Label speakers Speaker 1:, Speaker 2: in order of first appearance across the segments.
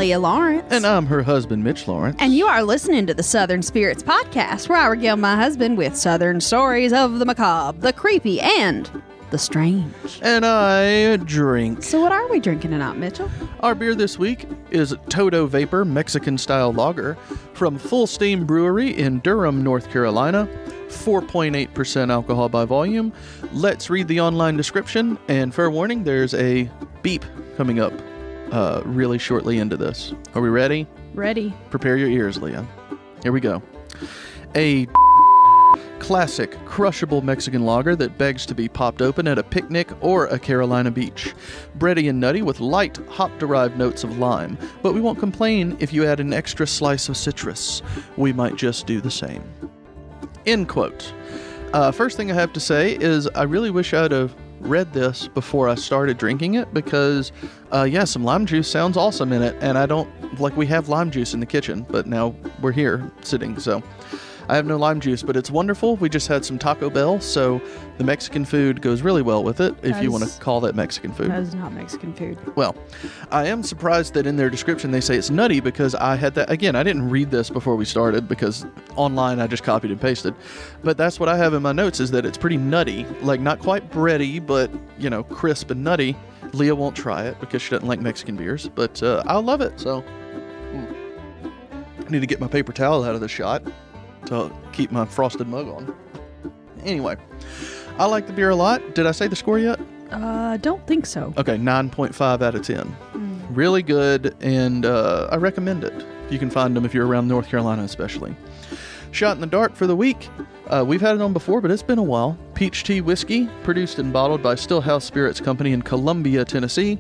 Speaker 1: Leah Lawrence.
Speaker 2: And I'm her husband, Mitch Lawrence.
Speaker 1: And you are listening to the Southern Spirits Podcast, where I regale my husband with Southern stories of the macabre, the creepy, and the strange.
Speaker 2: And I drink.
Speaker 1: So what are we drinking tonight, Mitchell?
Speaker 2: Our beer this week is Todo Vapor Mexican-style lager from Full Steam Brewery in Durham, North Carolina. 4.8% alcohol by volume. Let's read the online description. And fair warning, there's a beep coming up really shortly into this. Are we ready?
Speaker 1: Ready.
Speaker 2: Prepare your ears, Leah. Here we go. A classic, crushable Mexican lager that begs to be popped open at a picnic or a Carolina beach. Bready and nutty with light, hop-derived notes of lime. But we won't complain if you add an extra slice of citrus. We might just do the same. End quote. First thing I have to say is I really wish I'd have read this before I started drinking it because, some lime juice sounds awesome in it, and I don't, we have lime juice in the kitchen, but now we're here sitting, so I have no lime juice, but it's wonderful. We just had some Taco Bell, so the Mexican food goes really well with it, if you want to call that Mexican food.
Speaker 1: That is not Mexican food.
Speaker 2: Well, I am surprised that in their description they say it's nutty because I had that, again, I didn't read this before we started because online I just copied and pasted, but that's what I have in my notes is that it's pretty nutty, not quite bready, but, crisp and nutty. Leah won't try it because she doesn't like Mexican beers, but I love it, so I need to get my paper towel out of the shot to keep my frosted mug on. Anyway, I like the beer a lot. Did I say the score yet?
Speaker 1: Don't think so.
Speaker 2: Okay, 9.5 out of 10. Really good, and I recommend it. You can find them if you're around North Carolina especially. Shot in the dark for the week. We've had it on before, but it's been a while. Peach Tea Whiskey, produced and bottled by Stillhouse Spirits Company in Columbia, Tennessee.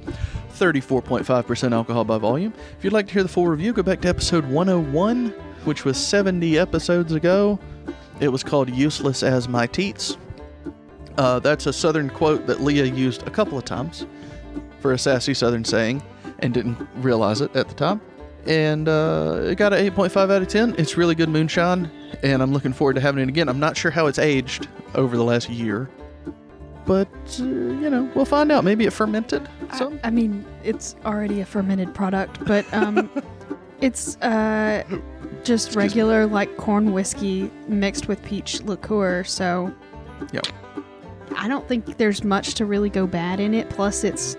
Speaker 2: 34.5% alcohol by volume. If you'd like to hear the full review, go back to episode 101, which was 70 episodes ago. It was called Useless as My Teats. That's a Southern quote that Leah used a couple of times for a sassy Southern saying and didn't realize it at the time. And it got an 8.5 out of 10. It's really good moonshine, and I'm looking forward to having it again. I'm not sure how it's aged over the last year, but, we'll find out. Maybe it fermented some.
Speaker 1: I mean, it's already a fermented product, but it's just regular, corn whiskey mixed with peach liqueur, so
Speaker 2: Yep.
Speaker 1: I don't think there's much to really go bad in it. Plus, it's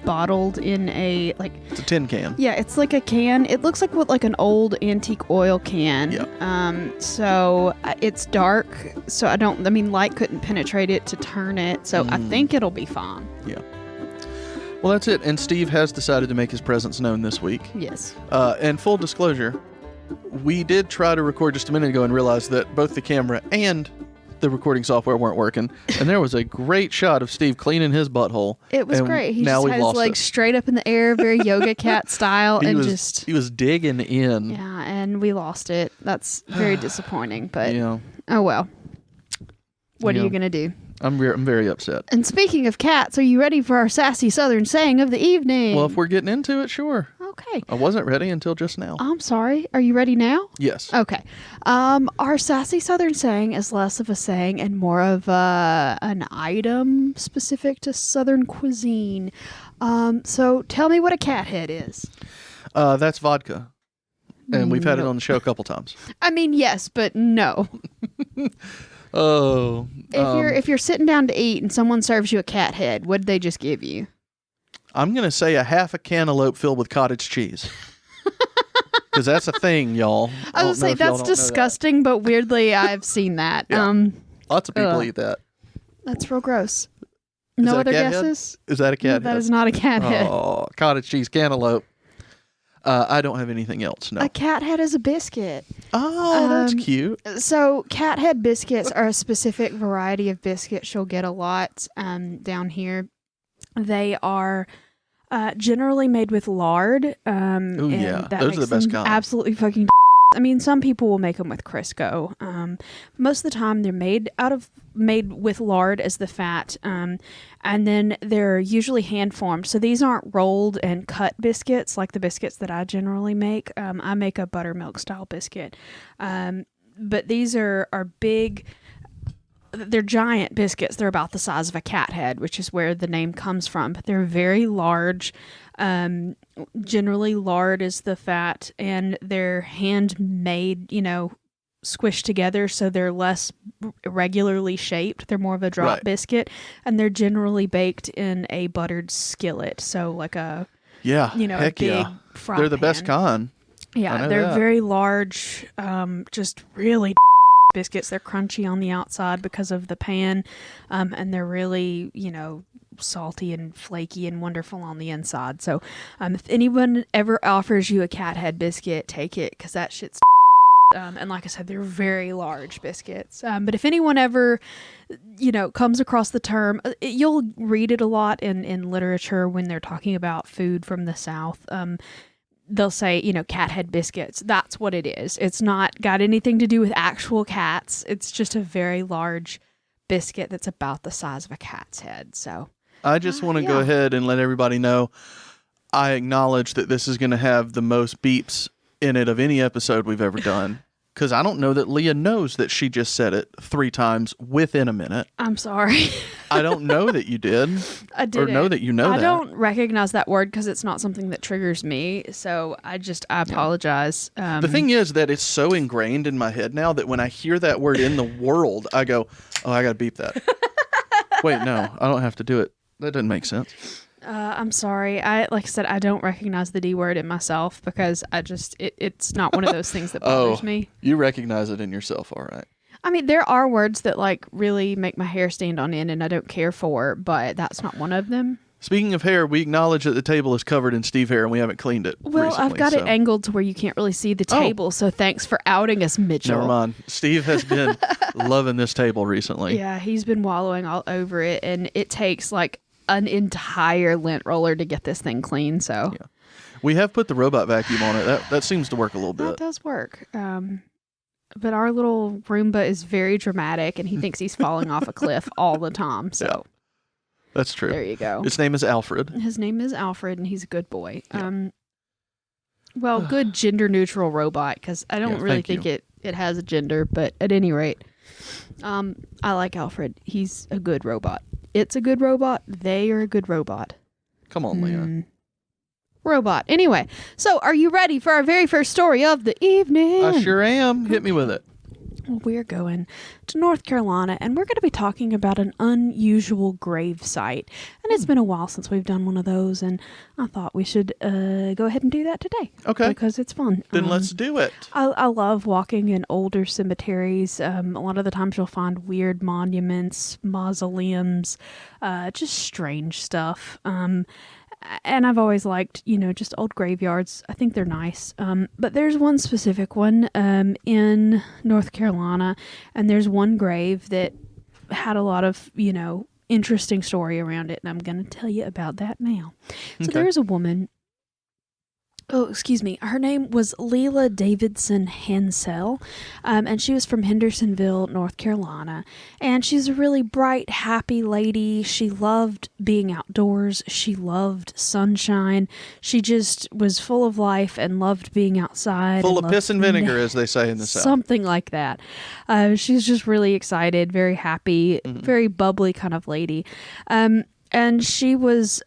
Speaker 1: bottled in a,
Speaker 2: It's a tin can.
Speaker 1: Yeah, it's like a can. It looks like an old antique oil can.
Speaker 2: Yeah.
Speaker 1: So it's dark, so light couldn't penetrate it to turn it, so I think it'll be fine.
Speaker 2: Yeah. Well, that's it. And Steve has decided to make his presence known this week.
Speaker 1: Yes.
Speaker 2: And full disclosure, we did try to record just a minute ago and realized that both the camera and the recording software weren't working. And there was a great shot of Steve cleaning his butthole.
Speaker 1: It was great. He just had his legs straight up in the air, very yoga cat style. He
Speaker 2: was digging in.
Speaker 1: Yeah, and we lost it. That's very disappointing, but
Speaker 2: yeah.
Speaker 1: Oh well. What are you going to do?
Speaker 2: I'm very upset.
Speaker 1: And speaking of cats, are you ready for our sassy Southern saying of the evening?
Speaker 2: Well, if we're getting into it, sure.
Speaker 1: Okay.
Speaker 2: I wasn't ready until just now.
Speaker 1: I'm sorry. Are you ready now?
Speaker 2: Yes.
Speaker 1: Okay. Our sassy Southern saying is less of a saying and more of an item specific to Southern cuisine. So tell me what a cat head is.
Speaker 2: That's vodka. And we've had it on the show a couple times.
Speaker 1: I mean, yes, but no.
Speaker 2: Oh.
Speaker 1: If you're sitting down to eat and someone serves you a cat head, what did they just give you?
Speaker 2: I'm going to say a half a canlope filled with cottage cheese. Because that's a thing, y'all.
Speaker 1: I was going to say, that's disgusting, but weirdly, I've seen that.
Speaker 2: Yeah. Lots of people eat that.
Speaker 1: That's real gross. No other guesses?
Speaker 2: Is that a cat head?
Speaker 1: That is not a cat head.
Speaker 2: Oh, cottage cheese cantaloupe. I don't have anything else, no.
Speaker 1: A cat head is a biscuit.
Speaker 2: Oh, that's cute.
Speaker 1: So cat head biscuits are a specific variety of biscuits you'll get a lot down here. They are generally made with lard.
Speaker 2: Oh, yeah. Those are the best kind.
Speaker 1: Absolutely fucking I mean, some people will make them with Crisco. Most of the time, they're made with lard as the fat, and then they're usually hand formed. So these aren't rolled and cut biscuits like the biscuits that I generally make. I make a buttermilk style biscuit, but these are big. they're giant biscuits. They're about the size of a cat head, which is where the name comes from. But they're very large. Generally, lard is the fat, and they're handmade, squished together, so they're less regularly shaped. They're more of a drop biscuit, and they're generally baked in a buttered skillet. So like a a big fry
Speaker 2: They're the
Speaker 1: pan.
Speaker 2: best kind.
Speaker 1: Yeah, they're very large, just really biscuits. They're crunchy on the outside because of the pan, and they're really, salty and flaky and wonderful on the inside. So if anyone ever offers you a cat head biscuit, take it, because that shit's and like I said, they're very large biscuits. But if anyone ever, comes across the term, you'll read it a lot in literature when they're talking about food from the South. They'll say, cat head biscuits. That's what it is. It's not got anything to do with actual cats. It's just a very large biscuit that's about the size of a cat's head. So
Speaker 2: I just want to go ahead and let everybody know I acknowledge that this is going to have the most beeps in it of any episode we've ever done, because I don't know that Leah knows that she just said it 3 times within a minute.
Speaker 1: I'm sorry.
Speaker 2: I don't know that you did.
Speaker 1: I didn't.
Speaker 2: Or know that you know that.
Speaker 1: I don't recognize that word because it's not something that triggers me. So I apologize.
Speaker 2: The thing is that it's so ingrained in my head now that when I hear that word in the world, I go, oh, I got to beep that. Wait, no, I don't have to do it. That doesn't make sense.
Speaker 1: I'm sorry. Like I said, I don't recognize the D word in myself because it's not one of those things that bothers me.
Speaker 2: You recognize it in yourself, all right.
Speaker 1: I mean, there are words that really make my hair stand on end and I don't care for, but that's not one of them.
Speaker 2: Speaking of hair, we acknowledge that the table is covered in Steve hair and we haven't cleaned it recently,
Speaker 1: I've got it angled to where you can't really see the table, so thanks for outing us, Mitchell.
Speaker 2: Never mind. Steve has been loving this table recently.
Speaker 1: Yeah, he's been wallowing all over it, and it takes an entire lint roller to get this thing clean. So
Speaker 2: we have put the robot vacuum on it. That seems to work a little bit.
Speaker 1: That does work. But our little Roomba is very dramatic, and he thinks he's falling off a cliff all the time. So
Speaker 2: that's true.
Speaker 1: There you go.
Speaker 2: His name is Alfred.
Speaker 1: His name is Alfred, and he's a good boy. Good gender neutral robot, because I don't really think it has a gender, but at any rate, I like Alfred. He's a good robot. It's a good robot. They are a good robot.
Speaker 2: Come on, Leah.
Speaker 1: Robot. Anyway, so are you ready for our very first story of the evening?
Speaker 2: I sure am. Hit me with it.
Speaker 1: Well, we're going to North Carolina, and we're going to be talking about an unusual grave site. And it's been a while since we've done one of those, and I thought we should go ahead and do that today.
Speaker 2: Okay.
Speaker 1: Because it's fun.
Speaker 2: Then let's do it.
Speaker 1: I love walking in older cemeteries. A lot of the times you'll find weird monuments, mausoleums, just strange stuff. And I've always liked, just old graveyards. I think they're nice. But there's one specific one in North Carolina, and there's one grave that had a lot of, interesting story around it, and I'm going to tell you about that now. So there's a woman. Oh, excuse me. Her name was Leila Davidson Hartselle, and she was from Hendersonville, North Carolina. And she's a really bright, happy lady. She loved being outdoors. She loved sunshine. She just was full of life and loved being outside.
Speaker 2: Full of piss and vinegar, as they say in the South.
Speaker 1: Something like that. She's just really excited, very happy, very bubbly kind of lady. And she was...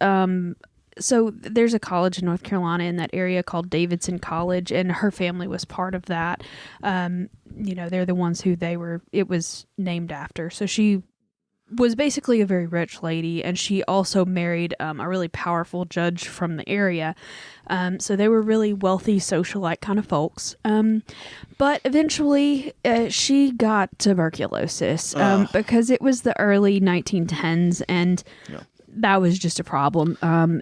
Speaker 1: So there's a college in North Carolina in that area called Davidson College, and her family was part of that. They're the ones who it was named after. So she was basically a very rich lady, and she also married a really powerful judge from the area. So they were really wealthy, socialite kind of folks. But eventually she got tuberculosis because it was the early 1910s, and... Yeah. That was just a problem.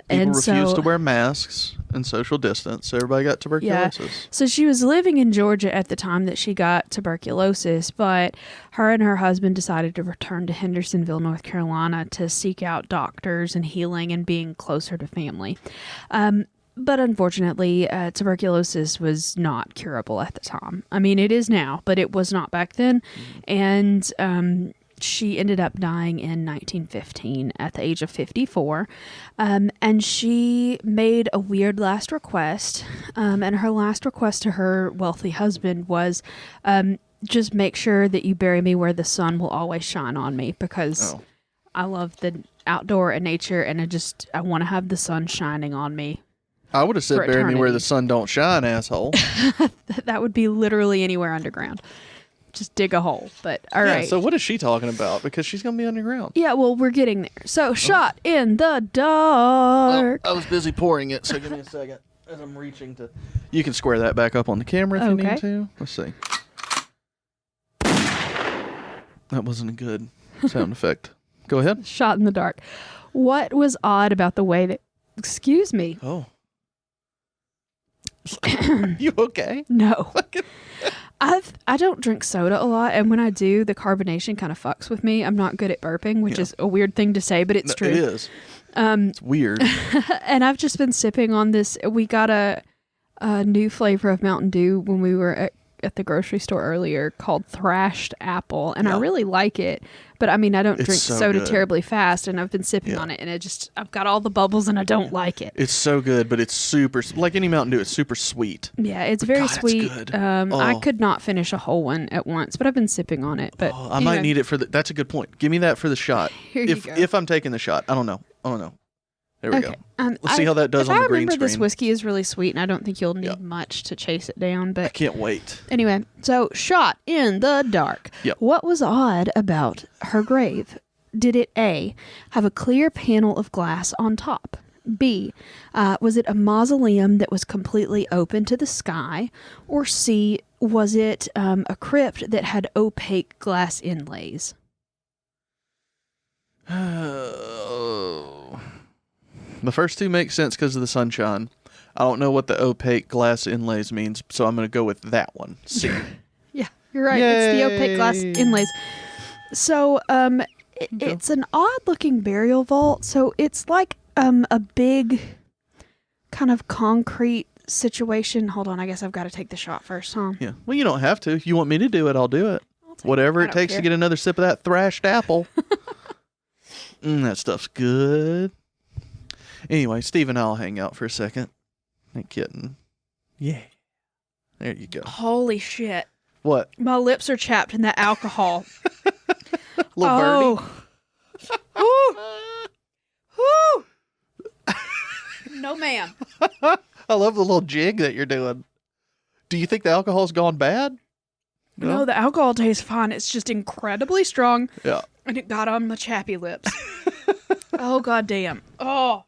Speaker 2: People refused to wear masks and social distance, so everybody got tuberculosis.
Speaker 1: Yeah. So she was living in Georgia at the time that she got tuberculosis, but her and her husband decided to return to Hendersonville, North Carolina to seek out doctors and healing and being closer to family. But unfortunately, tuberculosis was not curable at the time. I mean, it is now, but it was not back then. And she ended up dying in 1915 at the age of 54. And she made a weird last request. And her last request to her wealthy husband was just make sure that you bury me where the sun will always shine on me, because I love the outdoor and nature, and I want to have the sun shining on me.
Speaker 2: I would have said bury me where the sun don't shine, asshole.
Speaker 1: That would be literally anywhere underground. Just dig a hole. But all right.
Speaker 2: So what is she talking about? Because she's going to be underground.
Speaker 1: Yeah, well, we're getting there. So, shot in the dark.
Speaker 2: I was busy pouring it, so give me a second as I'm reaching to... You can square that back up on the camera if you need to. Let's see. That wasn't a good sound effect. Go ahead.
Speaker 1: Shot in the dark. What was odd about the way that... Excuse me.
Speaker 2: Oh. You okay?
Speaker 1: No. I don't drink soda a lot, and when I do, the carbonation kind of fucks with me. I'm not good at burping, which is a weird thing to say, but it's true.
Speaker 2: It is. It's weird.
Speaker 1: And I've just been sipping on this. We got a new flavor of Mountain Dew when we were at the grocery store earlier called Thrashed Apple, and I really like it. But I mean, I don't drink soda terribly fast, and I've been sipping on it, and I've got all the bubbles, and I don't like it.
Speaker 2: It's so good, but it's super, like any Mountain Dew, it's super sweet.
Speaker 1: Yeah, it's very sweet.
Speaker 2: It's good.
Speaker 1: I could not finish a whole one at once, but I've been sipping on it. But
Speaker 2: I might need it for that's a good point. Give me that for the shot.
Speaker 1: Here you go.
Speaker 2: If I'm taking the shot, I don't know. There we go. Let's see how that does on the green screen.
Speaker 1: I remember this whiskey is really sweet, and I don't think you'll need much to chase it down. But
Speaker 2: I can't wait.
Speaker 1: Anyway, so shot in the dark.
Speaker 2: Yep.
Speaker 1: What was odd about her grave? Did it A, have a clear panel of glass on top? B, was it a mausoleum that was completely open to the sky? Or C, was it a crypt that had opaque glass inlays?
Speaker 2: The first two make sense because of the sunshine. I don't know what the opaque glass inlays means, so I'm going to go with that one. C.
Speaker 1: Yeah, you're right. Yay. It's the opaque glass inlays. So, it's an odd-looking burial vault. So it's like a big kind of concrete situation. Hold on, I guess I've got to take the shot first, huh?
Speaker 2: Yeah. Well, you don't have to. If you want me to do it, I'll do it. Whatever it takes to get another sip of that thrashed apple. That stuff's good. Anyway, Steve and I'll hang out for a second. Ain't kidding. Yeah. There you go.
Speaker 1: Holy shit.
Speaker 2: What?
Speaker 1: My lips are chapped in that alcohol.
Speaker 2: Little birdie.
Speaker 1: Woo! No, ma'am.
Speaker 2: I love the little jig that you're doing. Do you think the alcohol's gone bad?
Speaker 1: No, the alcohol tastes fine. It's just incredibly strong.
Speaker 2: Yeah.
Speaker 1: And it got on my chappy lips. Oh, goddamn. Oh.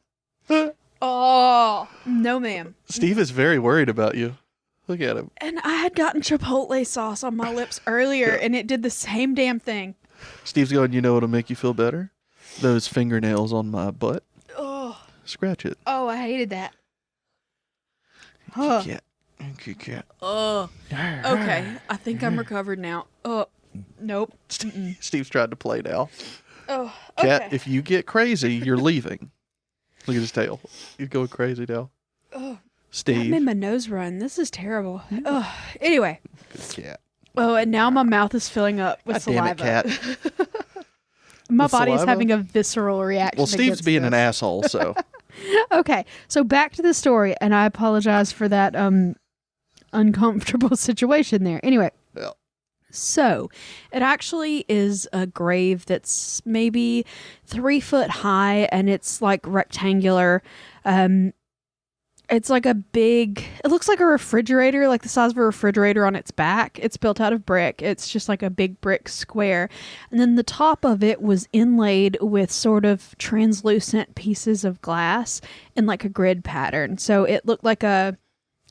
Speaker 1: Oh. No, ma'am.
Speaker 2: Steve is very worried about you. Look at him.
Speaker 1: And I had gotten chipotle sauce on my lips earlier, and it did the same damn thing.
Speaker 2: Steve's going, you know what'll make you feel better? Those fingernails on my butt.
Speaker 1: Oh.
Speaker 2: Scratch it.
Speaker 1: Oh, I hated that.
Speaker 2: Cat.
Speaker 1: Oh. Okay. I think I'm recovered now. Oh. Nope.
Speaker 2: Steve's trying to play now.
Speaker 1: Oh. Okay.
Speaker 2: Cat, if you get crazy, you're leaving. Look at his tail. He's going crazy now.
Speaker 1: Oh.
Speaker 2: Steve.
Speaker 1: That made my nose run. This is terrible. Oh. Anyway.
Speaker 2: Good cat.
Speaker 1: Oh, and now my mouth is filling up with saliva.
Speaker 2: Damn it, cat.
Speaker 1: My body is having a visceral reaction.
Speaker 2: Well, Steve's being an asshole, so.
Speaker 1: Okay, so back to the story, and I apologize for that uncomfortable situation there. Anyway.
Speaker 2: Yeah.
Speaker 1: So, it actually is a grave that's maybe 3 foot high, and it's like rectangular. It's like it looks like a refrigerator, like the size of a refrigerator on its back. It's built out of brick. It's just like a big brick square. And then the top of it was inlaid with sort of translucent pieces of glass in like a grid pattern. So it looked like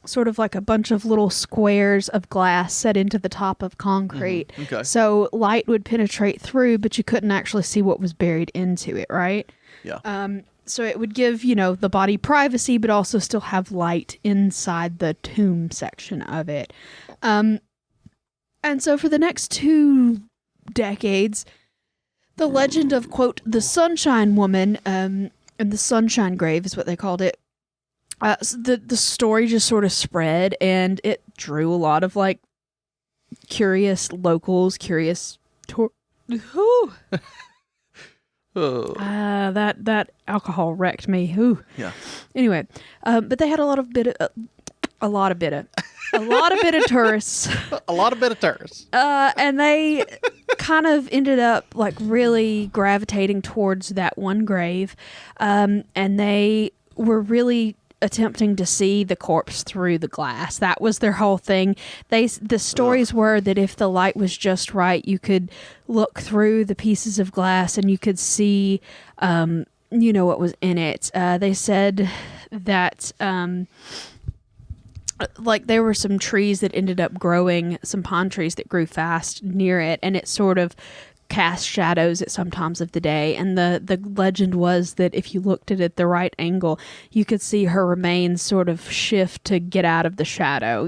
Speaker 1: sort of like a bunch of little squares of glass set into the top of concrete.
Speaker 2: Okay.
Speaker 1: So light would penetrate through, but you couldn't actually see what was buried into it, right?
Speaker 2: Yeah.
Speaker 1: So it would give, the body privacy, but also still have light inside the tomb section of it. And so for the next 2 decades, the legend of, quote, the Sunshine Woman, and the Sunshine Grave is what they called it. The story just sort of spread, and it drew a lot of like curious locals,
Speaker 2: Oh.
Speaker 1: That alcohol wrecked me. Ooh.
Speaker 2: Yeah.
Speaker 1: Anyway, but they had a lot of A lot of bitter. A lot of bitter tourists.
Speaker 2: A lot of bitter tourists.
Speaker 1: And they kind of ended up like really gravitating towards that one grave. And they were really attempting to see the corpse through the glass. That was their whole thing. The stories were that if the light was just right, you could look through the pieces of glass and you could see, what was in it. They said that, like there were some trees that ended up growing, some pine trees that grew fast near it, and it sort of cast shadows at some times of the day. And the legend was that if you looked at it at the right angle, you could see her remains sort of shift to get out of the shadow,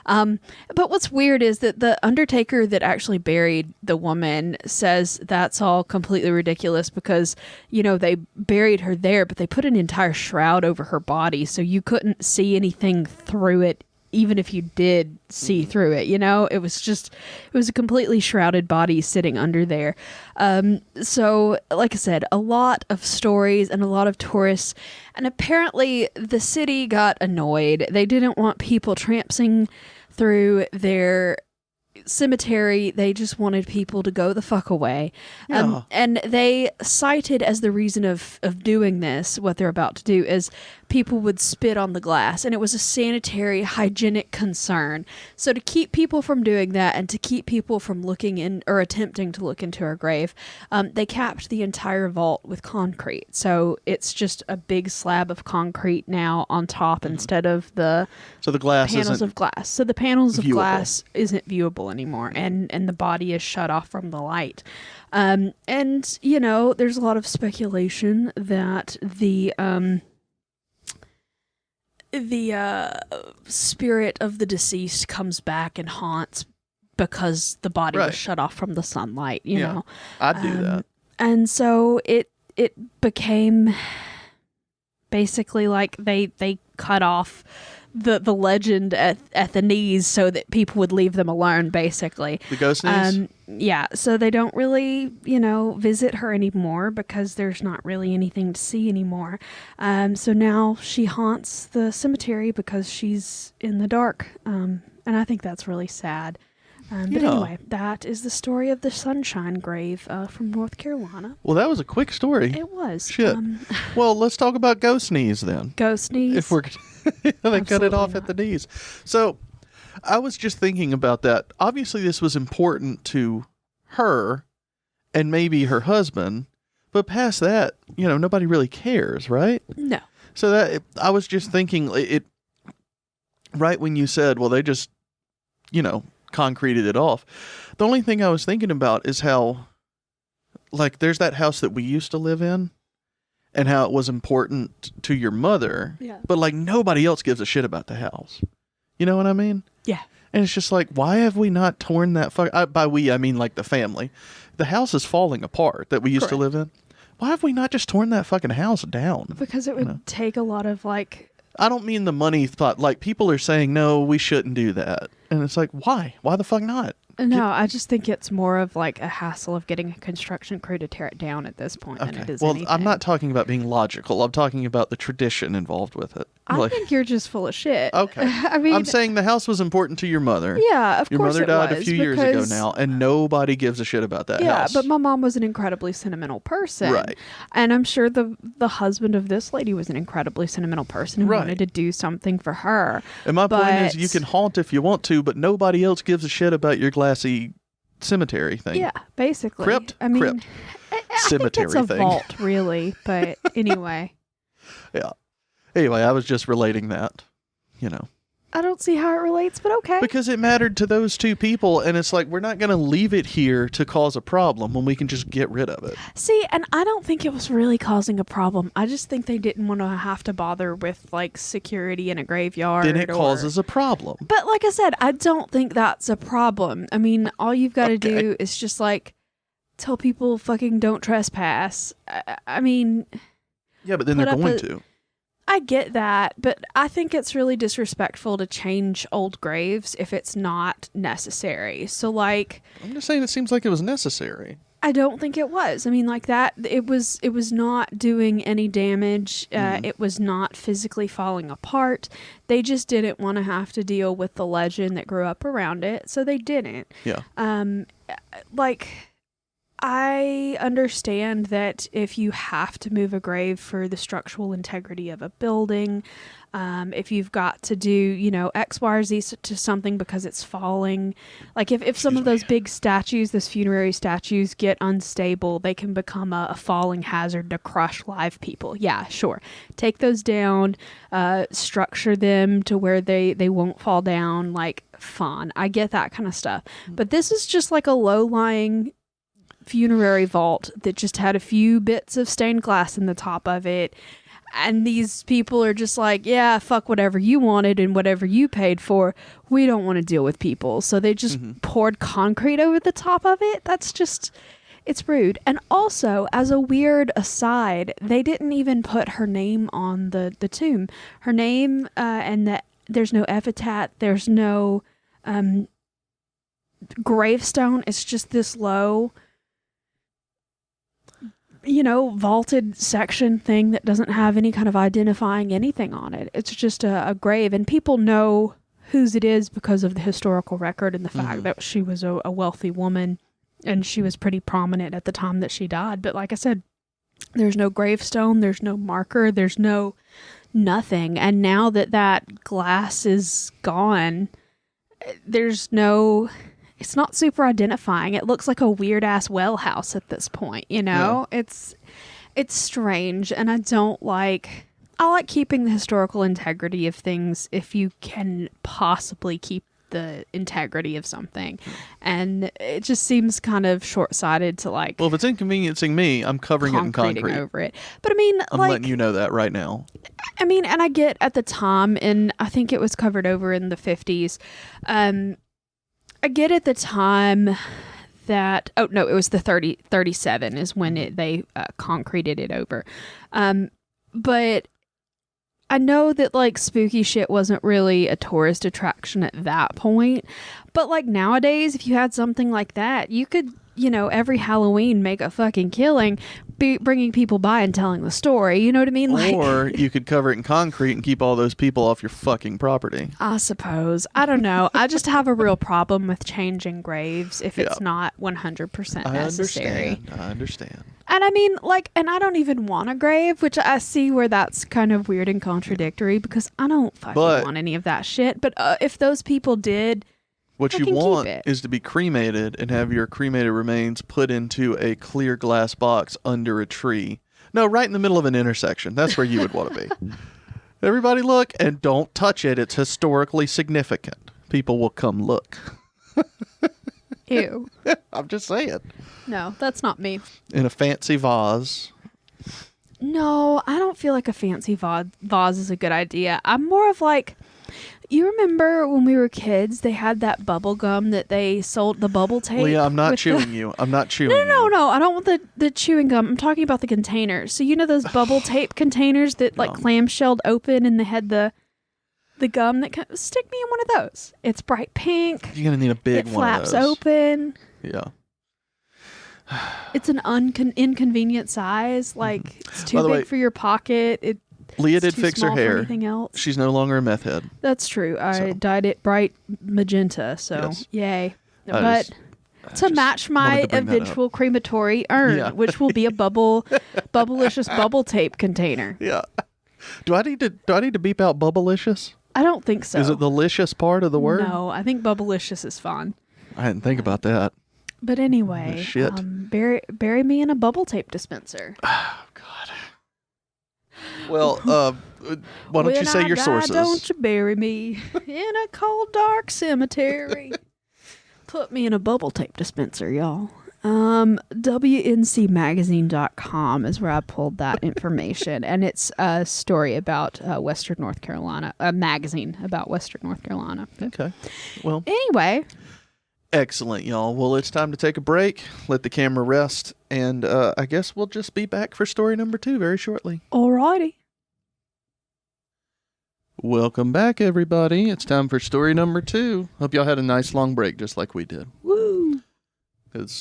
Speaker 1: But what's weird is that the undertaker that actually buried the woman says that's all completely ridiculous because, they buried her there, but they put an entire shroud over her body, so you couldn't see anything through it. Even if you did see through it, it was a completely shrouded body sitting under there. So like I said, a lot of stories and a lot of tourists, and apparently the city got annoyed. They didn't want people trampsing through their cemetery. They just wanted people to go the fuck away.
Speaker 2: Yeah.
Speaker 1: And they cited as the reason of doing this, what they're about to do, is people would spit on the glass, and it was a sanitary, hygienic concern. So to keep people from doing that and to keep people from looking in or attempting to look into her grave, they capped the entire vault with concrete. So it's just a big slab of concrete now on top instead of the
Speaker 2: glass
Speaker 1: panels of glass. So the panels of
Speaker 2: viewable.
Speaker 1: Glass isn't viewable anymore, and the body is shut off from the light. And there's a lot of speculation that the spirit of the deceased comes back and haunts because the body was shut off from the sunlight, you know.
Speaker 2: I'd do that.
Speaker 1: And so it became basically like they cut off the legend at the knees so that people would leave them alone, basically.
Speaker 2: The ghost knees?
Speaker 1: Yeah, so they don't really, visit her anymore because there's not really anything to see anymore. So now she haunts the cemetery because she's in the dark. And I think that's really sad. But anyway, that is the story of the Sunshine Grave from North Carolina.
Speaker 2: Well, that was a quick story.
Speaker 1: It was.
Speaker 2: Shit. Well, let's talk about ghost knees then.
Speaker 1: Ghost knees?
Speaker 2: If we're they cut it off at the knees. So I was just thinking about that. Obviously, this was important to her and maybe her husband, but past that, nobody really cares, right?
Speaker 1: No.
Speaker 2: So that I was just thinking it right when you said, well, they just, concreted it off. The only thing I was thinking about is how, like, there's that house that we used to live in and how it was important to your mother, but like nobody else gives a shit about the house. You know what I mean?
Speaker 1: Yeah.
Speaker 2: And it's just like, why have we not torn that by we, I mean like the family. The house is falling apart that we used to live in. Why have we not just torn that fucking house down?
Speaker 1: Because it would take a lot of like...
Speaker 2: I don't mean the money thought. Like, people are saying, no, we shouldn't do that. And it's like, why? Why the fuck not?
Speaker 1: No, I just think it's more of like a hassle of getting a construction crew to tear it down at this point than it is anything.
Speaker 2: I'm not talking about being logical. I'm talking about the tradition involved with it.
Speaker 1: I think you're just full of shit.
Speaker 2: Okay.
Speaker 1: I mean,
Speaker 2: I'm saying the house was important to your mother.
Speaker 1: Yeah, of
Speaker 2: your
Speaker 1: course
Speaker 2: mother
Speaker 1: it
Speaker 2: died
Speaker 1: was,
Speaker 2: a few years ago now, and nobody gives a shit about that house.
Speaker 1: Yeah, but my mom was an incredibly sentimental person.
Speaker 2: Right.
Speaker 1: And I'm sure the husband of this lady was an incredibly sentimental person who wanted to do something for her.
Speaker 2: And my point is, you can haunt if you want to, but nobody else gives a shit about your glassy cemetery thing.
Speaker 1: Yeah, basically.
Speaker 2: Crypt?
Speaker 1: I mean,
Speaker 2: Crypt.
Speaker 1: I
Speaker 2: Cemetery
Speaker 1: think it's a
Speaker 2: thing.
Speaker 1: vault, really. But anyway.
Speaker 2: Yeah. Anyway, I was just relating that,
Speaker 1: I don't see how it relates, but okay.
Speaker 2: Because it mattered to those two people, and it's like, we're not going to leave it here to cause a problem when we can just get rid of it.
Speaker 1: See, and I don't think it was really causing a problem. I just think they didn't want to have to bother with, like, security in a graveyard.
Speaker 2: Then it causes a problem.
Speaker 1: But like I said, I don't think that's a problem. I mean, all you've got to do is just, like, tell people fucking don't trespass. I mean...
Speaker 2: Yeah, but then they're going to.
Speaker 1: I get that, but I think it's really disrespectful to change old graves if it's not necessary. So, like...
Speaker 2: I'm just saying it seems like it was necessary.
Speaker 1: I don't think it was. I mean, like that, it was not doing any damage. It was not physically falling apart. They just didn't want to have to deal with the legend that grew up around it, so they didn't.
Speaker 2: Yeah.
Speaker 1: Like, I understand that if you have to move a grave for the structural integrity of a building, if you've got to do, you know, X, Y, or Z to something because it's falling, like if some of those big statues, those funerary statues get unstable, they can become a falling hazard to crush live people. Yeah, sure. Take those down, structure them to where they won't fall down, like, fun. I get that kind of stuff. But this is just like a low-lying funerary vault that just had a few bits of stained glass in the top of it, and these people are just like, yeah, fuck whatever you wanted and whatever you paid for, we don't want to deal with people, so they just poured concrete over the top of it. That's just, it's rude. And also, as a weird aside, they didn't even put her name on the tomb. Her name, and that there's no epitaph, there's no gravestone. It's just this low, you know, vaulted section thing that doesn't have any kind of identifying anything on it. It's just a grave, and people know whose it is because of the historical record and the fact that she was a wealthy woman, and she was pretty prominent at the time that she died. But like I said, there's no gravestone, there's no marker, there's no nothing. And now that glass is gone, there's no... It's not super identifying. It looks like a weird ass well house at this point, you know? Yeah. It's strange, and I like keeping the historical integrity of things if you can possibly keep the integrity of something. And it just seems kind of short-sighted to like...
Speaker 2: Well, if it's inconveniencing me, I'm covering it in concrete.
Speaker 1: Over it. But I mean,
Speaker 2: I'm letting you know that right now.
Speaker 1: I mean, and I get at the time, and I think it was covered over in the 50s, I get at the time that, oh no, it was the 37 is when they concreted it over. But I know that like spooky shit wasn't really a tourist attraction at that point. But like nowadays, if you had something like that, you could, you know, every Halloween make a fucking killing, bringing people by and telling the story. You know what I mean? Like,
Speaker 2: or you could cover it in concrete and keep all those people off your fucking property.
Speaker 1: I suppose. I don't know. I just have a real problem with changing graves if it's not 100% necessary.
Speaker 2: I understand.
Speaker 1: And I mean, like, and I don't even want a grave, which I see where that's kind of weird and contradictory because I don't fucking want any of that shit. But if those people did...
Speaker 2: What you want is to be cremated and have your cremated remains put into a clear glass box under a tree. No, right in the middle of an intersection. That's where you would want to be. Everybody look, and don't touch it. It's historically significant. People will come look.
Speaker 1: Ew.
Speaker 2: I'm just saying.
Speaker 1: No, that's not me.
Speaker 2: In a fancy vase.
Speaker 1: No, I don't feel like a fancy vase is a good idea. I'm more of like... You remember when we were kids, they had that bubble gum that they sold, the Bubbletape?
Speaker 2: Leah, I'm not chewing you. I'm not chewing you.
Speaker 1: No. I don't want the chewing gum. I'm talking about the containers. So you know those Bubbletape containers that like clamshelled open and they had the gum that stick me in one of those. It's bright pink.
Speaker 2: You're going to need a big one of those.
Speaker 1: It flaps open.
Speaker 2: Yeah.
Speaker 1: It's an inconvenient size. Like it's too big for your pocket.
Speaker 2: Leah did fix her hair.
Speaker 1: Else.
Speaker 2: She's no longer a meth head.
Speaker 1: That's true. I dyed it bright magenta, so yay. But to match my eventual crematory urn, which will be a Bubblicious Bubbletape container.
Speaker 2: Yeah. Do I need to beep out Bubblicious?
Speaker 1: I don't think so.
Speaker 2: Is it the licious part of the word?
Speaker 1: No, I think Bubblicious is fun.
Speaker 2: I didn't think about that.
Speaker 1: But anyway, bury me in a Bubbletape dispenser.
Speaker 2: Oh, God. Well, why don't you say your sources?
Speaker 1: Don't you bury me in a cold, dark cemetery. Put me in a Bubbletape dispenser, y'all. WNCmagazine.com is where I pulled that information. And it's a story about Western North Carolina, a magazine about Western North Carolina.
Speaker 2: Okay. Well,
Speaker 1: anyway.
Speaker 2: Excellent, y'all. Well, it's time to take a break, let the camera rest, and I guess we'll just be back for story number 2 very shortly.
Speaker 1: Alrighty.
Speaker 2: Welcome back, everybody. It's time for story number 2. Hope y'all had a nice long break just like we did.
Speaker 1: Woo!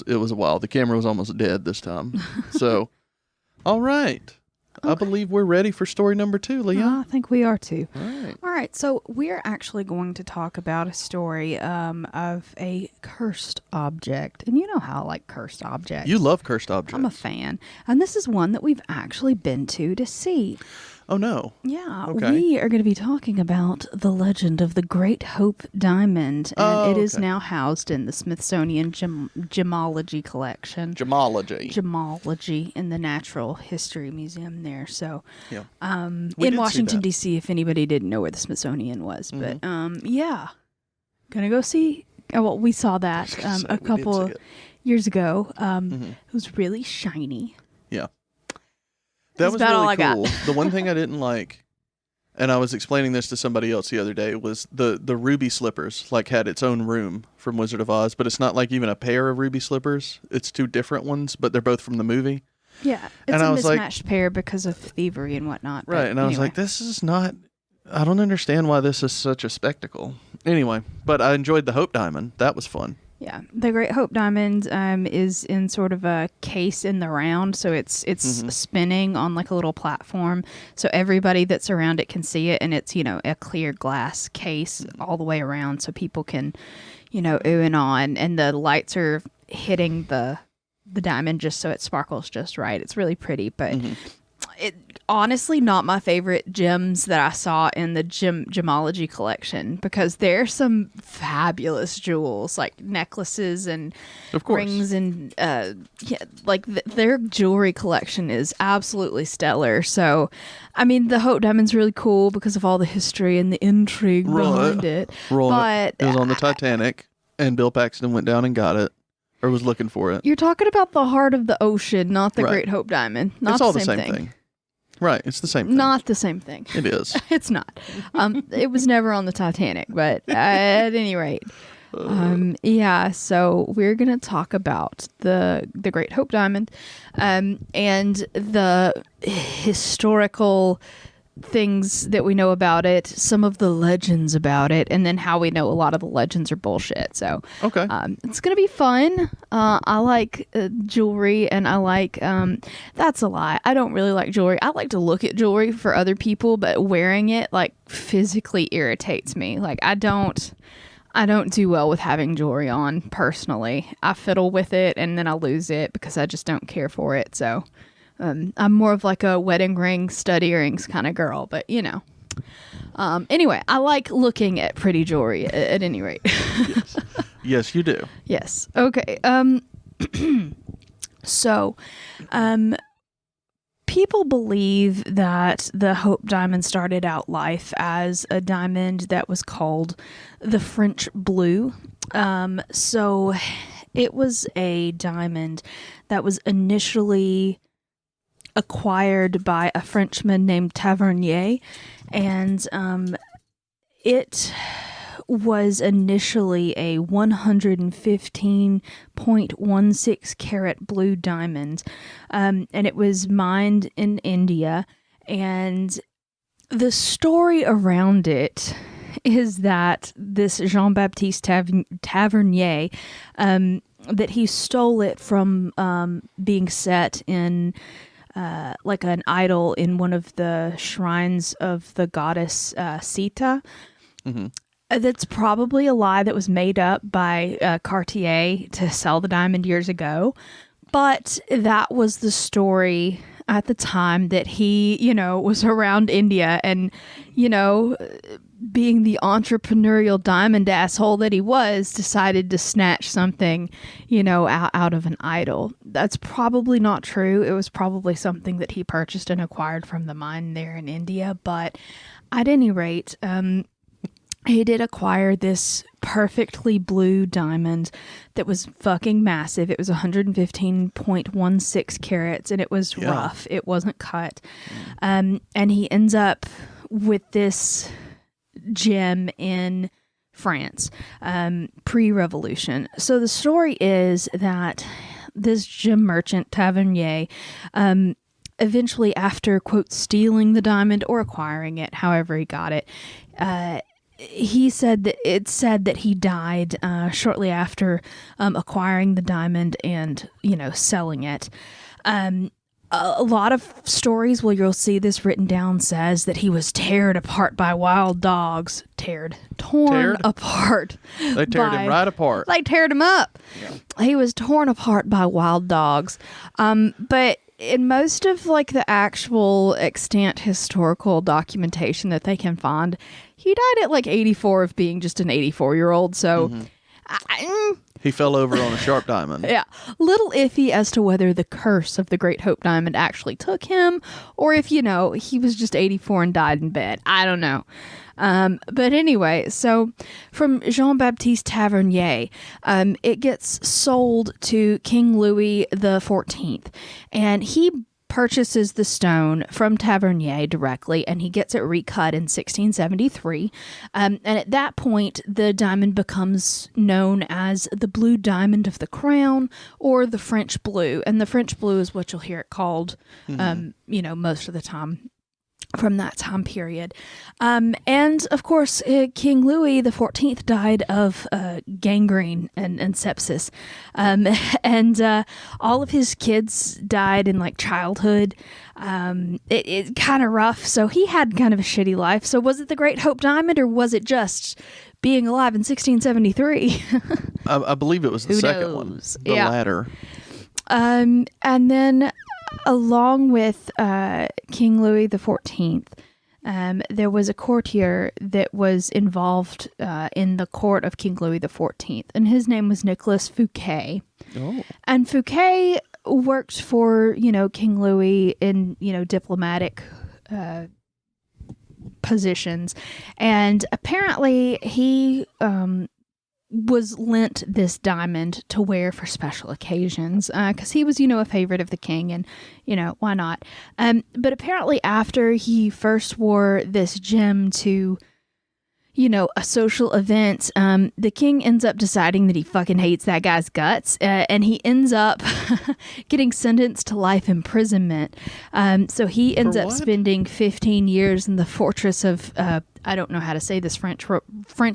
Speaker 2: It was a while. The camera was almost dead this time. So, all right. Okay. I believe we're ready for story number 2, Leah.
Speaker 3: I think we are too.
Speaker 2: All
Speaker 3: right. So we're actually going to talk about a story of a cursed object. And you know how I like cursed objects.
Speaker 2: You love cursed objects.
Speaker 3: I'm a fan. And this is one that we've actually been to see.
Speaker 2: Oh, no.
Speaker 3: Yeah.
Speaker 2: Okay.
Speaker 3: We are going to be talking about the legend of the Great Hope Diamond. And it is now housed in the Smithsonian Gemology Collection. Gemology in the Natural History Museum there. So, in Washington, D.C., if anybody didn't know where the Smithsonian was. Mm-hmm. But, Gonna go see. Oh, well, we saw that a couple of years ago. It was really shiny.
Speaker 2: Yeah. That was really cool. The one thing I didn't like, and I was explaining this to somebody else the other day, was the ruby slippers had its own room from Wizard of Oz, but it's not even a pair of ruby slippers. It's 2 different ones, but they're both from the movie.
Speaker 3: Yeah, it's a mismatched pair because of thievery and whatnot.
Speaker 2: Right, and I was like, this is not... I don't understand why this is such a spectacle. Anyway, but I enjoyed the Hope Diamond. That was fun.
Speaker 3: Yeah, the Great Hope Diamond is in sort of a case in the round, so it's spinning on a little platform, so everybody that's around it can see it, and it's a clear glass case all the way around, so people can ooh and on, and the lights are hitting the diamond just so it sparkles just right. It's really pretty, but it honestly not my favorite gems that I saw in the gemology collection, because there's some fabulous jewels like necklaces and rings, and their jewelry collection is absolutely stellar. So I mean, the Hope Diamond's really cool because of all the history and the intrigue behind it. But
Speaker 2: it was on the Titanic, and Bill Paxton went down and got it, or was looking for it.
Speaker 3: You're talking about the heart of the ocean, not the Great Hope Diamond. Not
Speaker 2: it's all the same thing. Right, it's the same thing.
Speaker 3: Not the same thing.
Speaker 2: It is.
Speaker 3: It's not. It was never on the Titanic, but at any rate. So we're going to talk about the Great Hope Diamond and the historical things that we know about it, some of the legends about it, and then how we know a lot of the legends are bullshit. So it's gonna be fun. I like jewelry, and I like that's a lie, I don't really like jewelry. I like to look at jewelry for other people, but wearing it physically irritates me. I don't do well with having jewelry on personally. I fiddle with it and then I lose it because I just don't care for it. So I'm more of a wedding ring, stud earrings kind of girl, but anyway, I like looking at pretty jewelry at any rate.
Speaker 2: Yes, you do.
Speaker 3: Yes. Okay. So, people believe that the Hope Diamond started out life as a diamond that was called the French Blue. So it was a diamond that was initially acquired by a Frenchman named Tavernier, and it was initially a 115.16 carat blue diamond, and it was mined in India. And the story around it is that this Jean-Baptiste Tavernier, that he stole it from being set in an idol in one of the shrines of the goddess Sita. Mm-hmm. That's probably a lie that was made up by Cartier to sell the diamond years ago. But that was the story at the time that he, was around India, and, being the entrepreneurial diamond asshole that he was, decided to snatch something, out of an idol. That's probably not true. It was probably something that he purchased and acquired from the mine there in India. But at any rate, he did acquire this perfectly blue diamond that was fucking massive. It was 115.16 carats, and it was rough. It wasn't cut. And he ends up with this gem in France, pre-revolution. So the story is that this gem merchant, Tavernier, eventually, after, quote, stealing the diamond or acquiring it, however he got it, he said that it's said that he died shortly after acquiring the diamond and, selling it. A lot of stories where you'll see this written down says that he was teared apart by wild dogs. Torn apart.
Speaker 2: They teared him right apart.
Speaker 3: They teared him up. Yeah. He was torn apart by wild dogs. But in most of the actual extant historical documentation that they can find, he died at 84 of being just an 84-year-old. So
Speaker 2: he fell over on a sharp diamond.
Speaker 3: Yeah. Little iffy as to whether the curse of the Great Hope Diamond actually took him or if, he was just 84 and died in bed. I don't know. But anyway, so from Jean-Baptiste Tavernier, it gets sold to King Louis XIV, and he purchases the stone from Tavernier directly, and he gets it recut in 1673. And at that point, the diamond becomes known as the Blue Diamond of the Crown or the French Blue. And the French Blue is what you'll hear it called, most of the time from that time period. And of course, King Louis XIV died of gangrene and sepsis. And all of his kids died in childhood. It's kind of rough. So he had kind of a shitty life. So was it the Great Hope Diamond or was it just being alive in 1673?
Speaker 2: I believe it was the second one. The latter.
Speaker 3: And then along with King Louis XIV, there was a courtier that was involved in the court of King Louis XIV, and his name was Nicholas Fouquet. Oh. And Fouquet worked for, King Louis in, diplomatic positions, and apparently he was lent this diamond to wear for special occasions because he was, a favorite of the king, and, why not? But apparently after he first wore this gem to, a social event, the king ends up deciding that he fucking hates that guy's guts, and he ends up getting sentenced to life imprisonment. So he ends up spending 15 years in the fortress of, I don't know how to say this French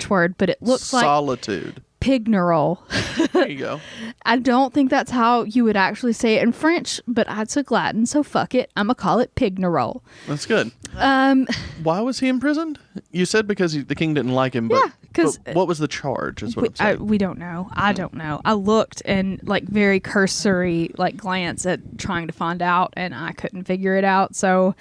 Speaker 3: word, but it looks
Speaker 2: Solitude.
Speaker 3: Pignerol.
Speaker 2: There you go.
Speaker 3: I don't think that's how you would actually say it in French, but I took Latin, so fuck it. I'm going to call it Pignerol.
Speaker 2: That's good. Why was he imprisoned? You said because the king didn't like him, but, but what was the charge is what I'm saying.
Speaker 3: We don't know. I don't know. I looked and very cursory glance at trying to find out, and I couldn't figure it out, so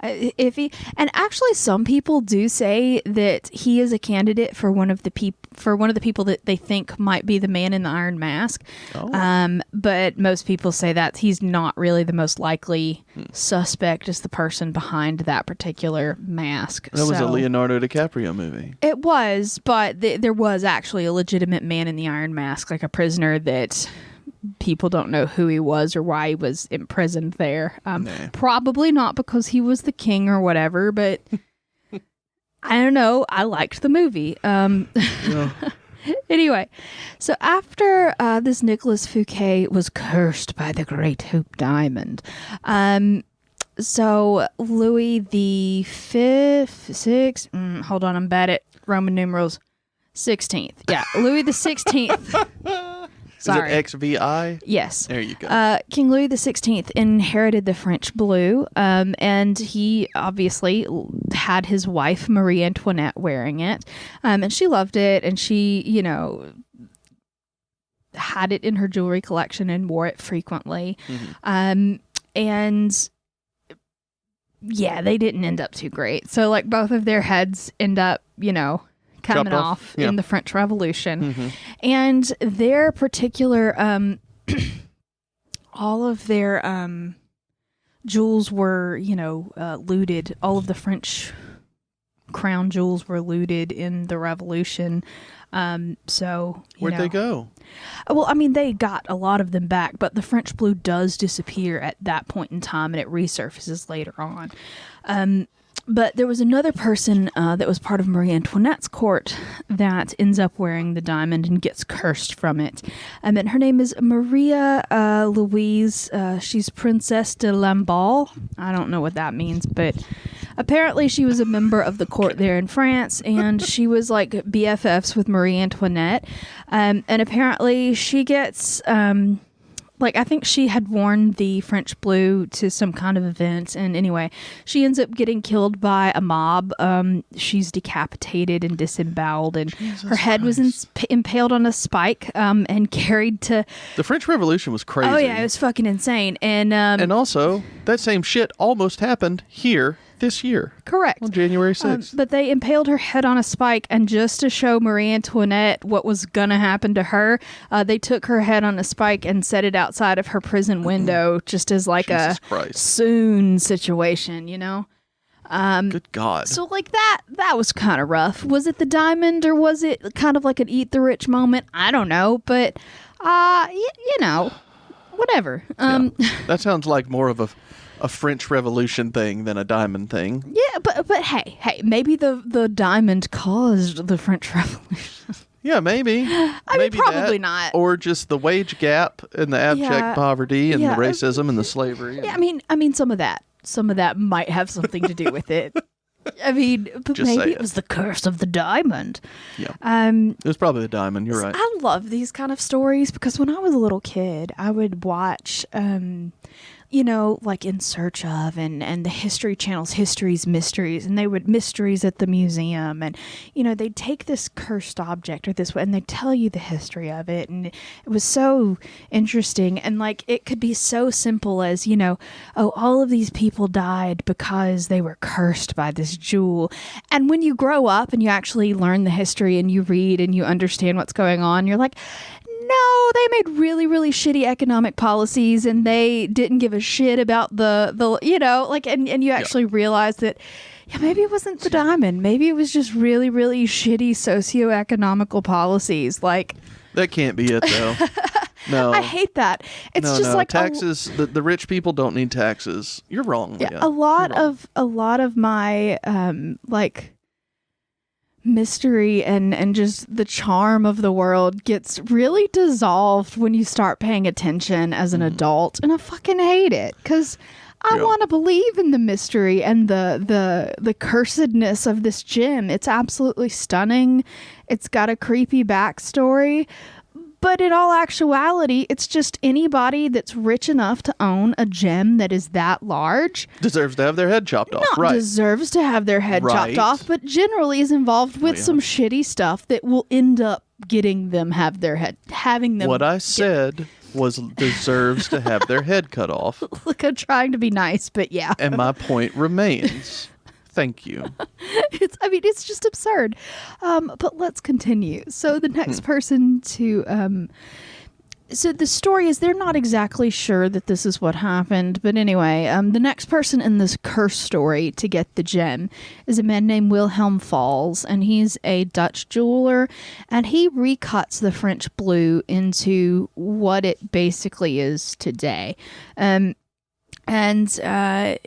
Speaker 3: iffy. And actually some people do say that he is a candidate for one of the people that they think might be the man in the iron mask. But most people say that he's not really the most likely suspect as the person behind that particular mask.
Speaker 2: That was a Leonardo DiCaprio movie.
Speaker 3: It was, but there was actually a legitimate man in the iron mask, a prisoner that people don't know who he was or why he was imprisoned there. Probably not because he was the king or whatever, but I don't know. I liked the movie. Anyway, so after this Nicholas Fouquet was cursed by the Great Hope Diamond, so Louis hold on, I'm bad at Roman numerals. 16th. Yeah, Louis the 16th. Sorry.
Speaker 2: Is it XVI?
Speaker 3: Yes.
Speaker 2: There you go.
Speaker 3: King Louis XVI inherited the French blue, and he obviously had his wife Marie Antoinette wearing it, and she loved it, and she, had it in her jewelry collection and wore it frequently. Mm-hmm. And yeah, they didn't end up too great. So both of their heads end up, coming off in the French Revolution. Mm-hmm. And their particular all of their jewels were looted. All of the French crown jewels were looted in the Revolution. So
Speaker 2: where'd they go?
Speaker 3: Well, they got a lot of them back, but the French blue does disappear at that point in time, and it resurfaces later on. But there was another person that was part of Marie Antoinette's court that ends up wearing the diamond and gets cursed from it. And her name is Maria Louise. She's Princess de Lamballe. I don't know what that means, but apparently she was a member of the court there in France, and she was like BFFs with Marie Antoinette. And apparently she gets... I think she had worn the French blue to some kind of event. And anyway, she ends up getting killed by a mob. She's decapitated and disemboweled. And her head was impaled on a spike and carried to...
Speaker 2: The French Revolution was crazy.
Speaker 3: Oh, yeah. It was fucking insane. And
Speaker 2: also, that same shit almost happened here this year.
Speaker 3: Correct.
Speaker 2: On January 6th.
Speaker 3: But they impaled her head on a spike, and just to show Marie Antoinette what was going to happen to her, they took her head on a spike and set it outside of her prison window just as like
Speaker 2: Jesus
Speaker 3: a
Speaker 2: Christ.
Speaker 3: soon situation, you know?
Speaker 2: Good God.
Speaker 3: So like that was kind of rough. Was it the diamond, or was it kind of like an eat the rich moment? I don't know, but you know, whatever.
Speaker 2: Yeah. That sounds like more of a French Revolution thing than a diamond thing.
Speaker 3: Yeah, but hey, maybe the diamond caused the French Revolution.
Speaker 2: Yeah, maybe.
Speaker 3: I mean, probably not.
Speaker 2: Or just the wage gap and the abject poverty and the racism and the slavery.
Speaker 3: Yeah, I mean, some of that might have something to do with it. I mean, but
Speaker 2: Just
Speaker 3: maybe it was the curse of the diamond.
Speaker 2: Yeah. It was probably the diamond. You're right.
Speaker 3: I love these kind of stories because when I was a little kid, I would watch, you know, like In Search Of and the History Channel's Histories Mysteries, and they would mysteries at the museum, and you know, they'd take this cursed object or this and they'd tell you the history of it, and it was so interesting. And like, it could be so simple as, you know, oh, all of these people died because they were cursed by this jewel. And when you grow up and you actually learn the history and you read and you understand what's going on, you're like, no, they made really, really shitty economic policies, and they didn't give a shit about the you know, like, and you actually realize that, yeah, maybe it wasn't the diamond. Maybe it was just really, really shitty socioeconomical policies. Like,
Speaker 2: that can't be it, though. No.
Speaker 3: I hate that. It's just like
Speaker 2: taxes. The rich people don't need taxes. You're wrong, Leah.
Speaker 3: Yeah, a lot of my like mystery and just the charm of the world gets really dissolved when you start paying attention as an adult, and I fucking hate it because I want to believe in the mystery and the cursedness of this gem. It's absolutely stunning. It's got a creepy backstory. But in all actuality, it's just anybody that's rich enough to own a gem that is that large
Speaker 2: deserves to have their head chopped off.
Speaker 3: Not deserves to have their head chopped off, but generally is involved with some shitty stuff that will end up having them.
Speaker 2: What I said was deserves to have their head cut off.
Speaker 3: Look, I'm trying to be nice, but yeah.
Speaker 2: And my point remains. Thank you.
Speaker 3: It's just absurd. But let's continue. So the next person to... So the story is they're not exactly sure that this is what happened. But anyway, the next person in this curse story to get the gem is a man named Wilhelm Falls. And he's a Dutch jeweler. And he recuts the French blue into what it basically is today.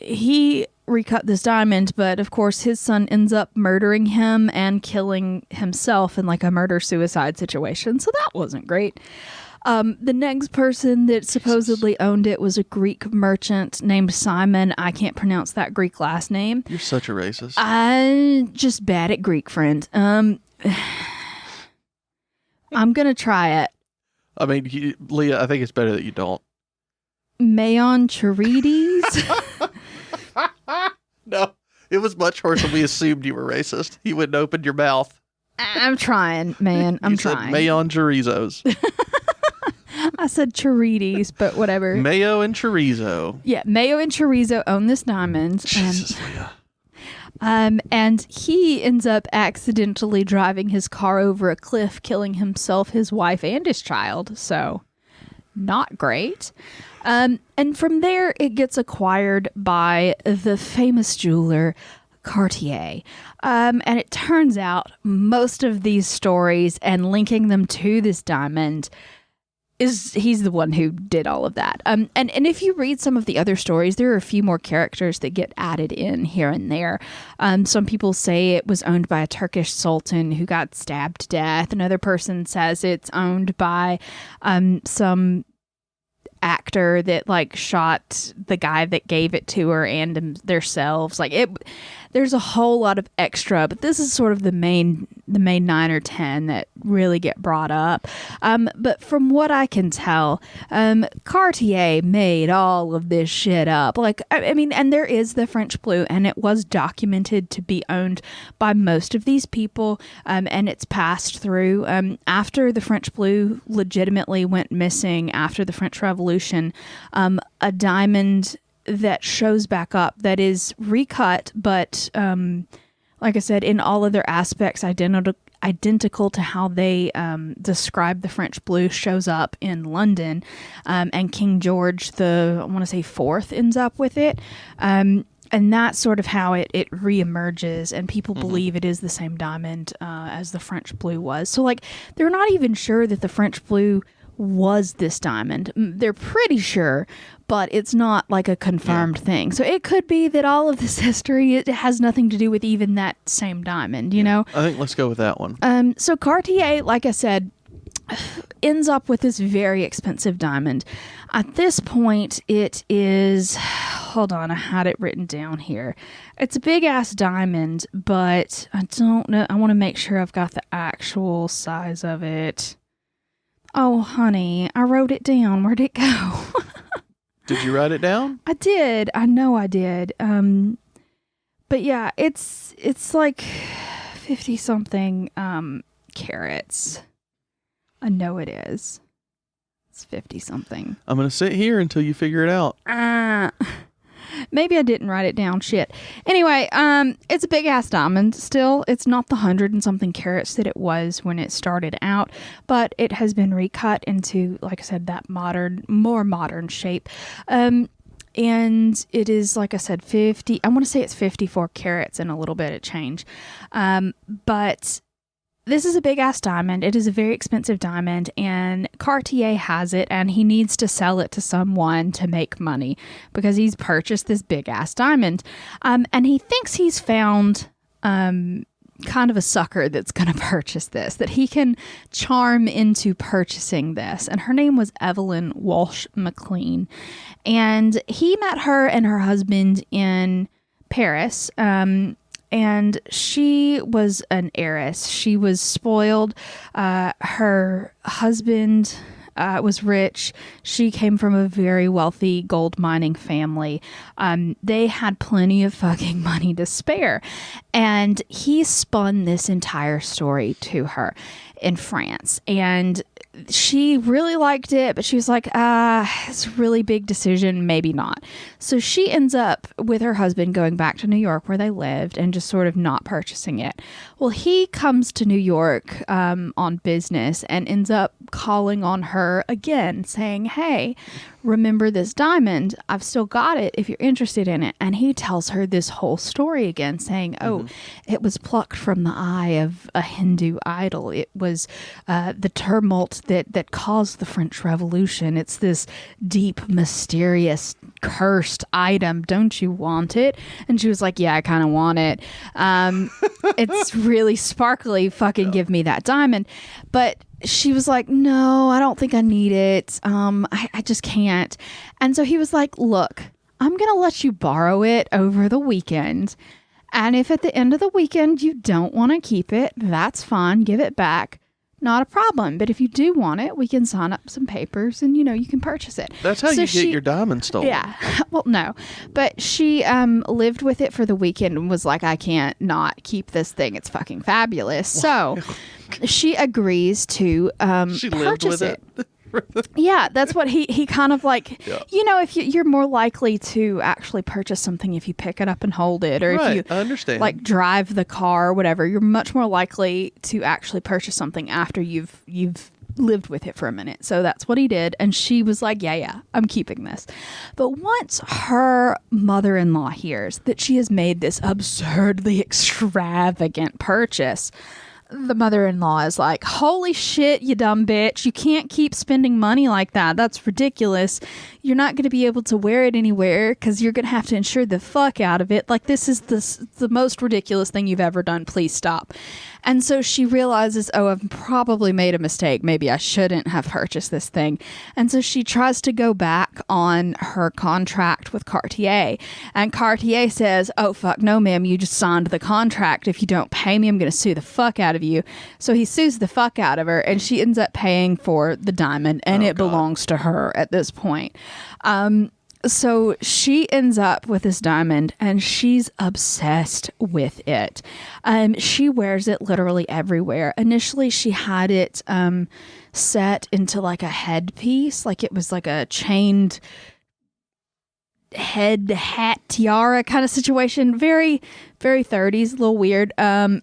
Speaker 3: He recut this diamond, but of course his son ends up murdering him and killing himself in like a murder-suicide situation, so that wasn't great. The next person that supposedly owned it was a Greek merchant named Simon. I can't pronounce that Greek last name.
Speaker 2: You're such a racist.
Speaker 3: I'm just bad at Greek, friend. I'm gonna try it.
Speaker 2: I mean, Leah, I think it's better that you don't.
Speaker 3: Mayon Charides.
Speaker 2: No, it was much worse when we assumed you were racist. You wouldn't open your mouth.
Speaker 3: I'm trying, man. I'm trying.
Speaker 2: Mayo and chorizos.
Speaker 3: I said charides, but whatever.
Speaker 2: Mayo and chorizo.
Speaker 3: Yeah, Mayo and chorizo own this diamond.
Speaker 2: Jesus, Leah.
Speaker 3: And he ends up accidentally driving his car over a cliff, killing himself, his wife, and his child. So, not great. And from there, it gets acquired by the famous jeweler Cartier. And it turns out most of these stories and linking them to this diamond he's the one who did all of that. And if you read some of the other stories, there are a few more characters that get added in here and there. Some people say it was owned by a Turkish sultan who got stabbed to death. Another person says it's owned by some actor that like shot the guy that gave it to her and themselves. Like there's a whole lot of extra, but this is sort of the main 9 or 10 that really get brought up. But from what I can tell, Cartier made all of this shit up. Like, I mean, and there is the French blue, and it was documented to be owned by most of these people, and it's passed through. After the French blue legitimately went missing after the French Revolution, a diamond that shows back up that is recut, but like I said, in all other aspects identical to how they describe the French blue, shows up in London, and King George I want to say fourth ends up with it, and that's sort of how it reemerges, and people believe it is the same diamond as the French blue was. So like they're not even sure that the French blue was this diamond. They're pretty sure, but it's not like a confirmed thing. So it could be that all of this history, it has nothing to do with even that same diamond, you know?
Speaker 2: I think let's go with that one.
Speaker 3: So Cartier, like I said, ends up with this very expensive diamond. At this point, it is, hold on, I had it written down here. It's a big ass diamond, but I don't know. I want to make sure I've got the actual size of it. Oh, honey, I wrote it down. Where'd it go?
Speaker 2: Did you write it down?
Speaker 3: I did. I know I did. But yeah, it's like 50 something carats. I know it is. It's 50 something.
Speaker 2: I'm going to sit here until you figure it out.
Speaker 3: Maybe I didn't write it down. Shit. Anyway, it's a big ass diamond still. It's not the 100 and something carats that it was when it started out, but it has been recut into, like I said, that more modern shape. And it is, like I said, I want to say it's 54 carats and a little bit of change. But this is a big ass diamond. It is a very expensive diamond, and Cartier has it, and he needs to sell it to someone to make money because he's purchased this big ass diamond. And he thinks he's found kind of a sucker that's going to purchase this, that he can charm into purchasing this. And her name was Evelyn Walsh McLean. And he met her and her husband in Paris. And she was an heiress. She was spoiled. Her husband was rich. She came from a very wealthy gold mining family. They had plenty of fucking money to spare. And he spun this entire story to her in France. And she really liked it, but she was like, it's a really big decision, maybe not. So she ends up with her husband going back to New York where they lived and just sort of not purchasing it. Well, he comes to New York on business and ends up calling on her again, saying, hey, remember this diamond? I've still got it if you're interested in it. And he tells her this whole story again, saying, it was plucked from the eye of a Hindu idol. It was the tumult that caused the French Revolution. It's this deep, mysterious, cursed item. Don't you want it? And she was like, yeah, I kind of want it. It's really sparkly. Fucking give me that diamond. But she was like, no, I don't think I need it. I just can't. And so he was like, look, I'm going to let you borrow it over the weekend. And if at the end of the weekend you don't want to keep it, that's fine. Give it back. Not a problem. But if you do want it, we can sign up some papers and, you can purchase it.
Speaker 2: That's how you get your diamond stolen.
Speaker 3: Yeah. Well, no. But she lived with it for the weekend and was like, I can't not keep this thing. It's fucking fabulous. So she agrees to
Speaker 2: she
Speaker 3: purchase
Speaker 2: lived with it.
Speaker 3: Yeah, that's what he kind of like, if you're more likely to actually purchase something if you pick it up and hold it, or if you
Speaker 2: I understand.
Speaker 3: like drive the car or whatever, you're much more likely to actually purchase something after you've lived with it for a minute. So that's what he did. And she was like, yeah, I'm keeping this. But once her mother-in-law hears that she has made this absurdly extravagant purchase, the mother-in-law is like, holy shit, you dumb bitch. You can't keep spending money like that. That's ridiculous. You're not going to be able to wear it anywhere because you're going to have to insure the fuck out of it. Like, this is the most ridiculous thing you've ever done. Please stop. And so she realizes, oh, I've probably made a mistake. Maybe I shouldn't have purchased this thing. And so she tries to go back on her contract with Cartier. And Cartier says, oh, fuck, no, ma'am, you just signed the contract. If you don't pay me, I'm going to sue the fuck out of you. So he sues the fuck out of her, and she ends up paying for the diamond, and it belongs to her at this point. So she ends up with this diamond, and she's obsessed with it. She wears it literally everywhere. Initially, she had it set into like a headpiece, like it was like a chained head hat tiara kind of situation. Very, very 30s, a little weird.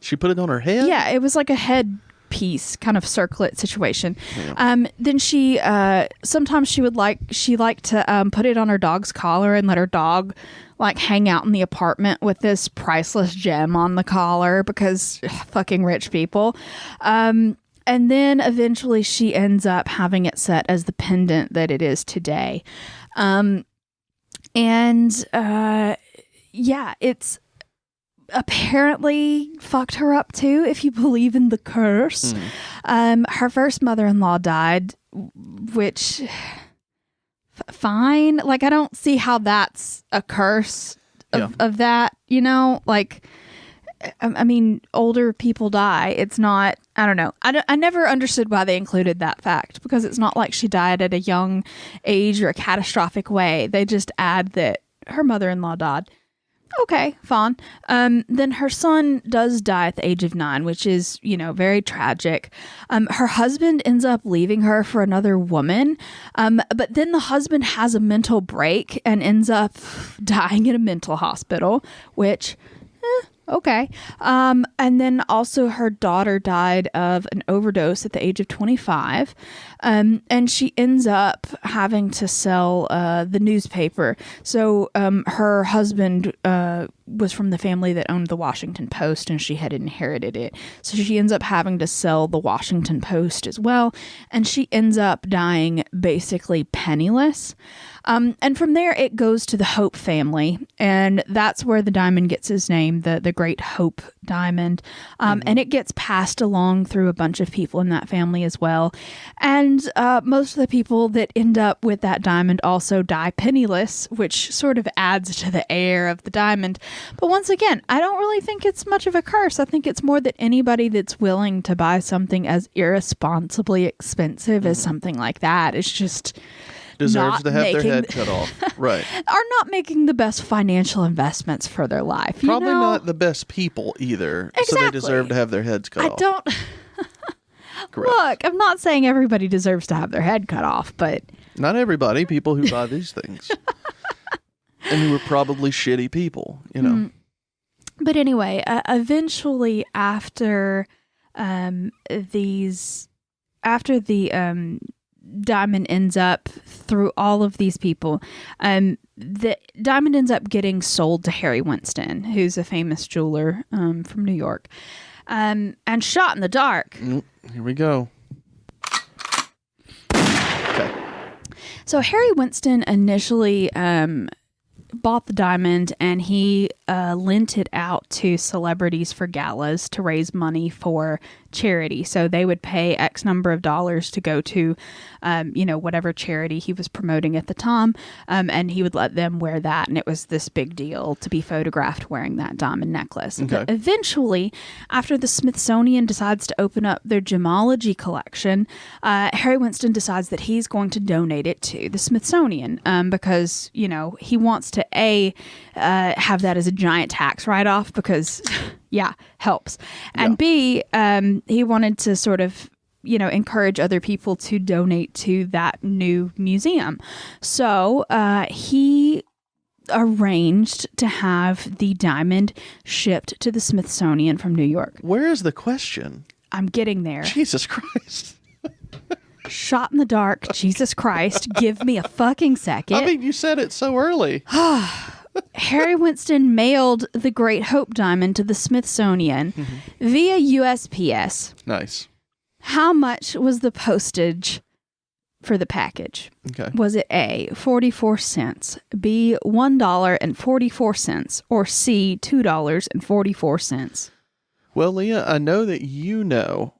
Speaker 2: She put it on her head?
Speaker 3: Yeah, it was like a head piece kind of circlet situation. Then she sometimes she liked to put it on her dog's collar and let her dog like hang out in the apartment with this priceless gem on the collar because fucking rich people. And then eventually she ends up having it set as the pendant that it is today. It's apparently fucked her up too, if you believe in the curse. Her first mother-in-law died, which fine. Like, I don't see how that's a curse of that, you know? Like, I mean, older people die. It's not, I don't know. I never understood why they included that fact, because it's not like she died at a young age or a catastrophic way. They just add that her mother-in-law died. Okay, fine. Then her son does die at the age of 9, which is, you know, very tragic. Her husband ends up leaving her for another woman. But then the husband has a mental break and ends up dying in a mental hospital, which, okay. And then also her daughter died of an overdose at the age of 25. And she ends up having to sell the newspaper. So her husband was from the family that owned the Washington Post, and she had inherited it. So she ends up having to sell the Washington Post as well. And she ends up dying basically penniless. And from there, it goes to the Hope family. And that's where the diamond gets its name, the Great Hope Diamond. And it gets passed along through a bunch of people in that family as well. And most of the people that end up with that diamond also die penniless, which sort of adds to the air of the diamond. But once again, I don't really think it's much of a curse. I think it's more that anybody that's willing to buy something as irresponsibly expensive as something like that is just
Speaker 2: deserves to have their head cut off. Right.
Speaker 3: Are not making the best financial investments for their life.
Speaker 2: Probably not the best people either.
Speaker 3: Exactly.
Speaker 2: So they deserve to have their heads cut off.
Speaker 3: Look, I'm not saying everybody deserves to have their head cut off, but
Speaker 2: not everybody. People who buy these things. And who are probably shitty people, you know.
Speaker 3: But anyway, eventually after the diamond ends up through all of these people, the diamond ends up getting sold to Harry Winston, who's a famous jeweler from New York, and shot in the dark.
Speaker 2: Here we go. Okay.
Speaker 3: So Harry Winston initially bought the diamond, and he lent it out to celebrities for galas to raise money for charity. So they would pay X number of dollars to go to, whatever charity he was promoting at the time. And he would let them wear that. And it was this big deal to be photographed wearing that diamond necklace.
Speaker 2: Okay.
Speaker 3: But eventually, after the Smithsonian decides to open up their gemology collection, Harry Winston decides that he's going to donate it to the Smithsonian because, he wants to have that as a giant tax write-off because helps. And B, he wanted to sort of, encourage other people to donate to that new museum. So he arranged to have the diamond shipped to the Smithsonian from New York.
Speaker 2: Where is the question?
Speaker 3: I'm getting there.
Speaker 2: Jesus Christ.
Speaker 3: Shot in the dark. Jesus Christ. Give me a fucking second.
Speaker 2: I mean, you said it so early.
Speaker 3: Harry Winston mailed the Great Hope Diamond to the Smithsonian via USPS.
Speaker 2: Nice.
Speaker 3: How much was the postage for the package?
Speaker 2: Okay.
Speaker 3: Was it A, 44 cents, B, $1.44, or C, $2.44?
Speaker 2: Well, Leah, I know that you know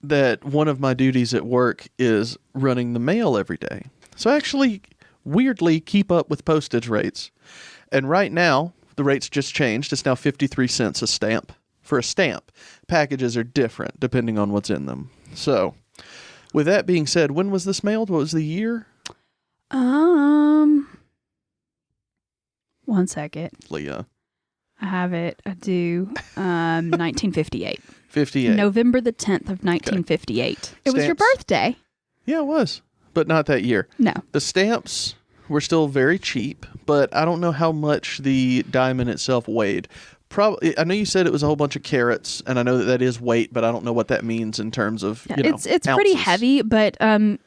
Speaker 2: that one of my duties at work is running the mail every day. So I actually weirdly keep up with postage rates. And right now, the rates just changed. It's now 53 cents a stamp for a stamp. Packages are different depending on what's in them. So, with that being said, when was this mailed? What was the year?
Speaker 3: 1 second.
Speaker 2: Leah.
Speaker 3: I have it. I do. 1958.
Speaker 2: 58.
Speaker 3: November the 10th of 1958. It was your
Speaker 2: Stamps.
Speaker 3: birthday.
Speaker 2: Yeah, it was. But not that year.
Speaker 3: No.
Speaker 2: The stamps were still very cheap, but I don't know how much the diamond itself weighed. Probably, I know you said it was a whole bunch of carats, and I know that is weight, but I don't know what that means in terms of,
Speaker 3: It's pretty
Speaker 2: ounces.
Speaker 3: heavy, but the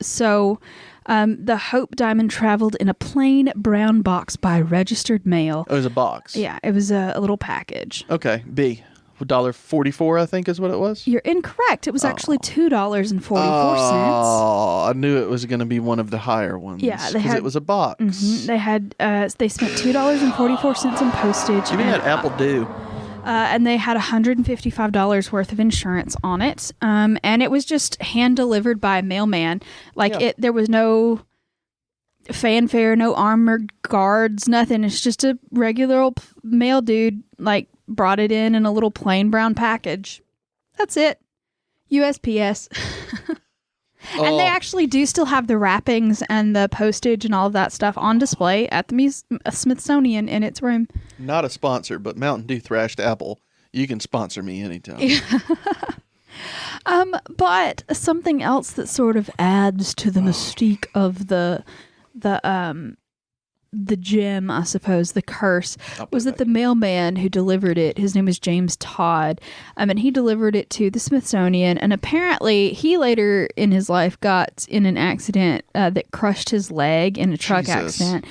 Speaker 3: Hope Diamond traveled in a plain brown box by registered mail.
Speaker 2: Oh, it was a box.
Speaker 3: Yeah, it was a little package.
Speaker 2: Okay, B. $1.44, I think is what it was.
Speaker 3: You're incorrect. It was actually $2.44.
Speaker 2: Oh, I knew it was going to be one of the higher ones.
Speaker 3: Yeah, they
Speaker 2: because
Speaker 3: had-
Speaker 2: it was a box.
Speaker 3: They had they spent $2.44 in postage.
Speaker 2: Give me that Apple Do.
Speaker 3: And they had $155 worth of insurance on it. And it was just hand delivered by a mailman. There was no fanfare, no armored guards, nothing. It's just a regular old mail dude, brought it in a little plain brown package. That's it. USPS. And they actually do still have the wrappings and the postage and all of that stuff on display at the Smithsonian in its room.
Speaker 2: Not a sponsor, but Mountain Dew Thrashed Apple. You can sponsor me anytime.
Speaker 3: But something else that sort of adds to the mystique of the gem, I suppose, the curse, was that the mailman who delivered it, his name was James Todd, and he delivered it to the Smithsonian, and apparently he later in his life got in an accident that crushed his leg in a truck accident.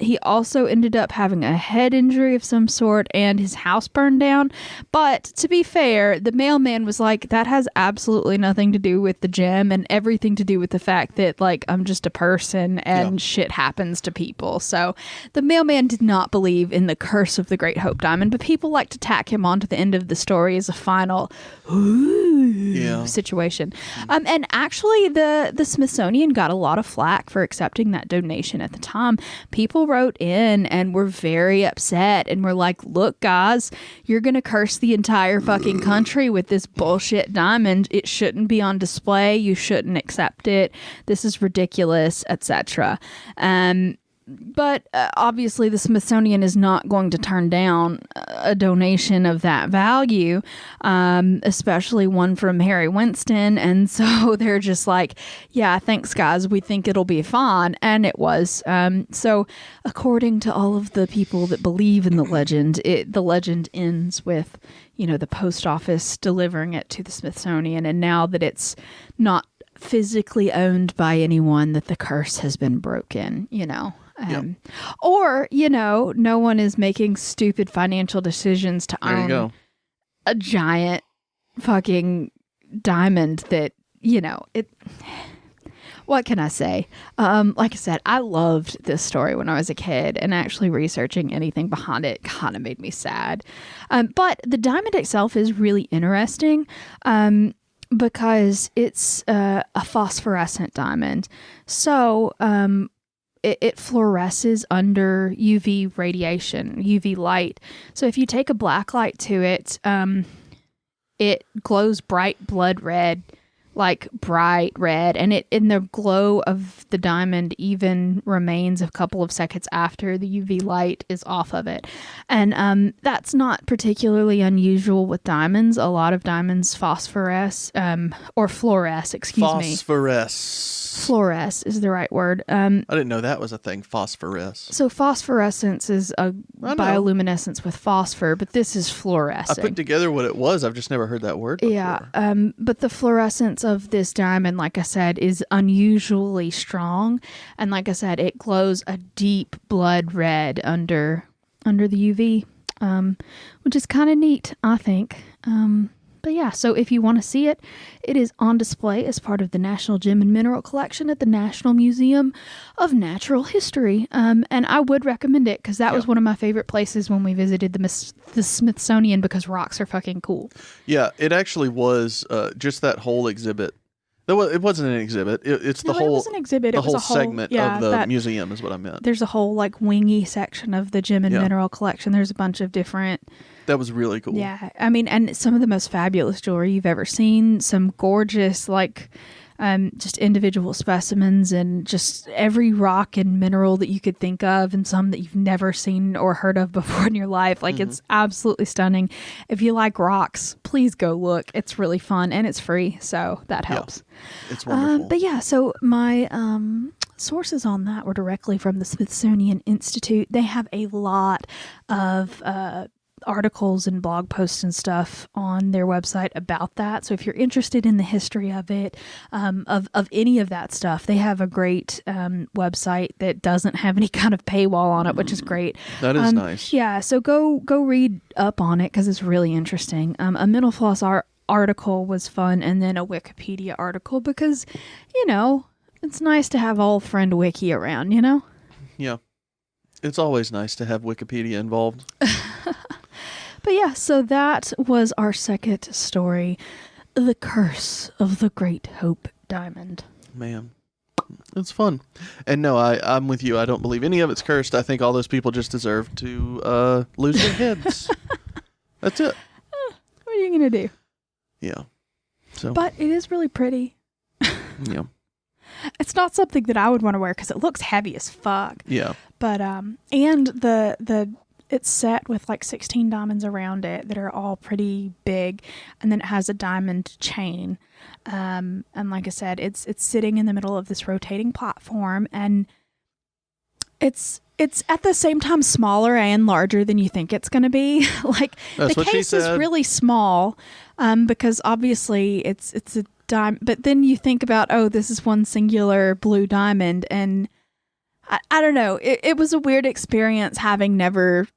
Speaker 3: He also ended up having a head injury of some sort, and his house burned down. But to be fair, the mailman was like, that has absolutely nothing to do with the gem and everything to do with the fact that, I'm just a person and shit happens to people. So the mailman did not believe in the curse of the Great Hope Diamond, but people like to tack him onto the end of the story as a final situation. And actually, the Smithsonian got a lot of flack for accepting that donation at the time. People wrote in and were very upset and were like, look, guys, you're going to curse the entire fucking country with this bullshit diamond. It shouldn't be on display. You shouldn't accept it. This is ridiculous, etc. But obviously the Smithsonian is not going to turn down a donation of that value, especially one from Harry Winston. And so they're just like, yeah, thanks, guys. We think it'll be fine. And it was. So according to all of the people that believe in the legend, the legend ends with, the post office delivering it to the Smithsonian. And now that it's not physically owned by anyone, that the curse has been broken, Or, no one is making stupid financial decisions to own a giant fucking diamond that, what can I say? Like I said, I loved this story when I was a kid, and actually researching anything behind it kind of made me sad. But the diamond itself is really interesting. Because it's a phosphorescent diamond. So it fluoresces under UV radiation, UV light. So if you take a black light to it, it glows bright blood red, bright red, and it in the glow of the diamond even remains a couple of seconds after the UV light is off of it. And that's not particularly unusual with diamonds. A lot of diamonds phosphoresce, or fluoresce, excuse me. Fluoresce is the right word.
Speaker 2: I didn't know that was a thing, phosphoresce.
Speaker 3: So phosphorescence is a bioluminescence with phosphor, but this is fluorescing.
Speaker 2: I put together what it was. I've just never heard that word before.
Speaker 3: Yeah, but the fluorescence of this diamond, like I said, is unusually strong. And like I said, it glows a deep blood red under the UV, which is kind of neat, I think. But yeah, so if you want to see it, it is on display as part of the National Gem and Mineral Collection at the National Museum of Natural History. And I would recommend it because that was one of my favorite places when we visited the Smithsonian, because rocks are fucking cool.
Speaker 2: Yeah, it actually was just that whole exhibit. It wasn't an exhibit. It's the whole.
Speaker 1: It was an exhibit.
Speaker 2: The
Speaker 1: It was
Speaker 2: whole
Speaker 1: a whole
Speaker 2: segment of the museum is what I meant.
Speaker 1: There's a whole like wingy section of the Gem and Mineral Collection. There's a bunch of different.
Speaker 2: That was really cool.
Speaker 1: Yeah, I mean, and some of the most fabulous jewelry you've ever seen. Some gorgeous, like, just individual specimens, and just every rock and mineral that you could think of, and some that you've never seen or heard of before in your life. Like, it's absolutely stunning. If you like rocks, please go look. It's really fun, and it's free, so that helps.
Speaker 2: Yeah, it's wonderful.
Speaker 1: But yeah, so my sources on that were directly from the Smithsonian Institute. They have a lot of articles and blog posts and stuff on their website about that. So if you're interested in the history of it, of any of that stuff, they have a great website that doesn't have any kind of paywall on it, which is great.
Speaker 2: That is nice.
Speaker 1: Yeah, so go read up on it because it's really interesting. A Mental Floss article was fun, and then a Wikipedia article because, it's nice to have old friend Wiki around,
Speaker 2: Yeah. It's always nice to have Wikipedia involved.
Speaker 1: But yeah, so that was our second story, The Curse of the Great Hope Diamond.
Speaker 2: Man, it's fun. And no, I'm with you. I don't believe any of it's cursed. I think all those people just deserve to lose their heads. That's it.
Speaker 1: What are you going to do?
Speaker 2: Yeah. So.
Speaker 1: But it is really pretty.
Speaker 2: Yeah.
Speaker 1: It's not something that I would want to wear because it looks heavy as fuck.
Speaker 2: Yeah.
Speaker 1: But, and the it's set with like 16 diamonds around it that are all pretty big, and then it has a diamond chain. And like I said, it's sitting in the middle of this rotating platform, and it's at the same time smaller and larger than you think it's going to be. Like,
Speaker 2: that's
Speaker 1: the case is really small, because obviously it's a diamond, but then you think about, oh, this is one singular blue diamond, and I don't know. It was a weird experience having never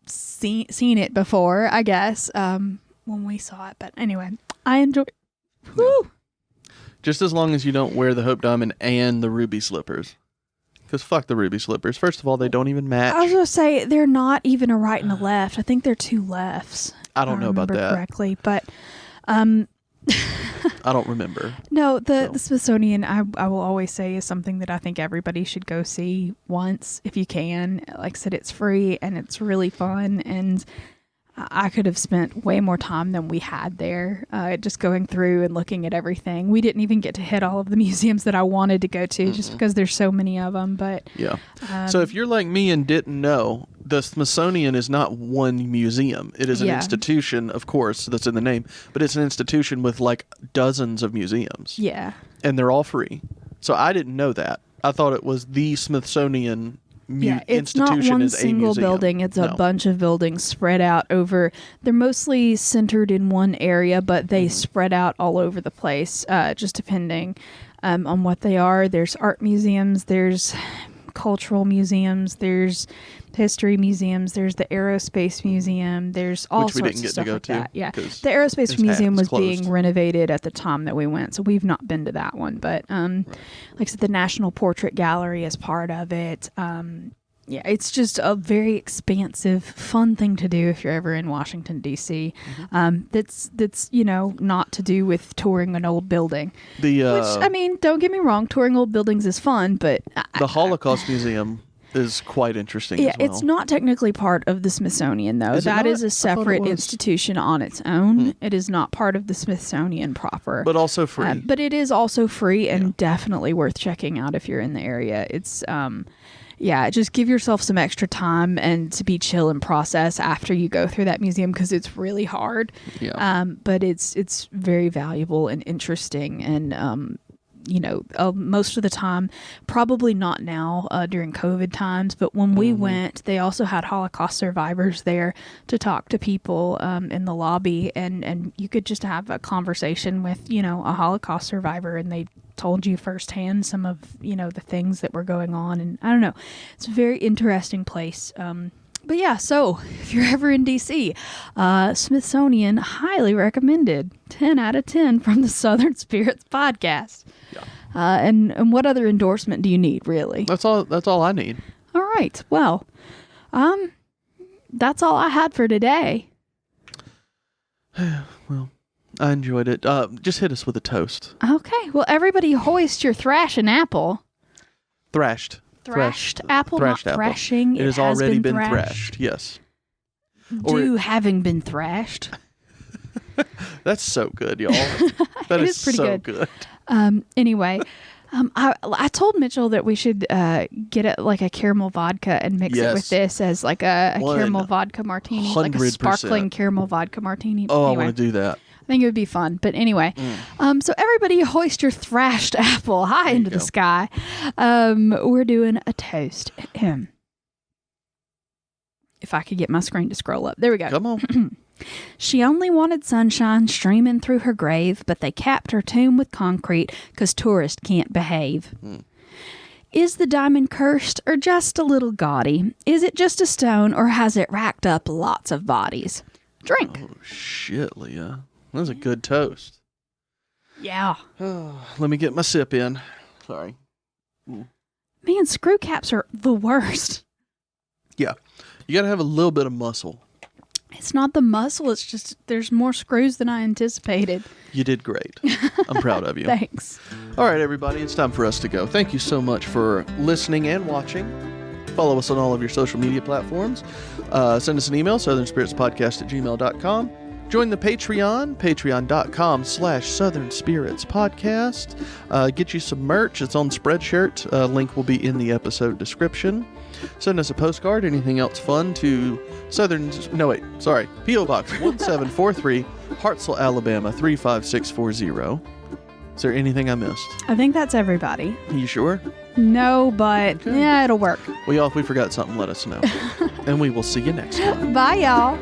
Speaker 1: seen it before, I guess, when we saw it. But anyway, I enjoyed it. Woo!
Speaker 2: Just as long as you don't wear the Hope Diamond and the ruby slippers. Because fuck the ruby slippers. First of all, they don't even match.
Speaker 1: I was going to say, they're not even a right and a left. I think they're two lefts.
Speaker 2: I don't know about that.
Speaker 1: Correctly, but
Speaker 2: I don't remember.
Speaker 1: No, the Smithsonian, I will always say, is something that I think everybody should go see once if you can. Like I said, it's free and it's really fun, and I could have spent way more time than we had there, just going through and looking at everything. We didn't even get to hit all of the museums that I wanted to go to, just because there's so many of them. But
Speaker 2: yeah. So if you're like me and didn't know, the Smithsonian is not one museum. It is an institution, of course, that's in the name, but it's an institution with like dozens of museums.
Speaker 1: Yeah.
Speaker 2: And they're all free. So I didn't know that. I thought it was the Smithsonian
Speaker 1: it's not one single building. It's a bunch of buildings spread out over. They're mostly centered in one area, but they spread out all over the place, just depending on what they are. There's art museums, there's cultural museums, there's history museums, there's the aerospace museam, there's all sorts of stuff like that. Yeah, the aerospace museum was being renovated at the time that we went, so we've not been to that one. But like I said, the National Portrait Gallery is part of it. Yeah, it's just a very expansive, fun thing to do if you're ever in Washington, D.C. That's not to do with touring an old building. Which, I mean, don't get me wrong, touring old buildings is fun, but
Speaker 2: the Holocaust Museum is quite interesting.
Speaker 1: Yeah,
Speaker 2: as well.
Speaker 1: It's not technically part of the Smithsonian, though. That is a separate institution on its own. It is not part of the Smithsonian proper.
Speaker 2: But also free.
Speaker 1: But it is also free and definitely worth checking out if you're in the area. It's just give yourself some extra time and to be chill and process after you go through that museum, because it's really hard. Yeah. But it's very valuable and interesting, and
Speaker 3: most of the time, probably not now during COVID times, but when we went, they also had Holocaust survivors there to talk to people in the lobby, and you could just have a conversation with, a Holocaust survivor, and they told you firsthand some of, the things that were going on. And I don't know, it's a very interesting place. But yeah, so if you're ever in DC, Smithsonian, highly recommended. 10 out of 10 from the Southern Spirits podcast.
Speaker 2: Yeah.
Speaker 3: And what other endorsement do you need, really?
Speaker 2: That's all I need.
Speaker 3: All right. Well, that's all I had for today.
Speaker 2: Well, I enjoyed it. Just hit us with a toast.
Speaker 3: Okay. Well, everybody hoist your thrash and apple.
Speaker 2: Thrashed.
Speaker 3: Thrashed apple,
Speaker 2: Thrashed
Speaker 3: not
Speaker 2: apple.
Speaker 3: thrashing.
Speaker 2: It has already been thrashed. Yes.
Speaker 3: Having been thrashed.
Speaker 2: That's so good, y'all. That
Speaker 3: It
Speaker 2: is
Speaker 3: is pretty
Speaker 2: so
Speaker 3: good. Anyway, I told Mitchell that we should get a caramel vodka and mix it with this as like a caramel vodka martini, like a
Speaker 2: 100%.
Speaker 3: sparkling caramel vodka martini.
Speaker 2: Oh,
Speaker 3: anyway,
Speaker 2: I want to do that.
Speaker 3: I think it would be fun. But anyway, so everybody hoist your thrashed apple high into the sky. We're doing a toast. If I could get my screen to scroll up. There we go.
Speaker 2: Come on.
Speaker 3: She only wanted sunshine streaming through her grave, but they capped her tomb with concrete 'cause tourists can't behave. Is the diamond cursed or just a little gaudy? Is it just a stone or has it racked up lots of bodies? Drink.
Speaker 2: Oh, shit, Leah. That was a good toast.
Speaker 3: Yeah.
Speaker 2: Let me get my sip in. Sorry.
Speaker 3: Man, screw caps are the worst.
Speaker 2: Yeah. You got to have a little bit of muscle.
Speaker 3: It's not the muscle. It's just there's more screws than I anticipated.
Speaker 2: You did great. I'm proud of you.
Speaker 3: Thanks.
Speaker 2: All right, everybody. It's time for us to go. Thank you so much for listening and watching. Follow us on all of your social media platforms. Send us an email, southernspiritspodcast@gmail.com. Join the Patreon, patreon.com/Southern Spirits Podcast. Get you some merch. It's on Spreadshirt. Link will be in the episode description. Send us a postcard, anything else fun to P.O. Box 1743, Hartselle, Alabama 35640. Is there anything I missed?
Speaker 3: I think that's everybody.
Speaker 2: Are you sure?
Speaker 3: No, but
Speaker 2: Okay.
Speaker 3: yeah, it'll work.
Speaker 2: Well, y'all, if we forgot something, let us know. And we will see you next time.
Speaker 3: Bye, y'all.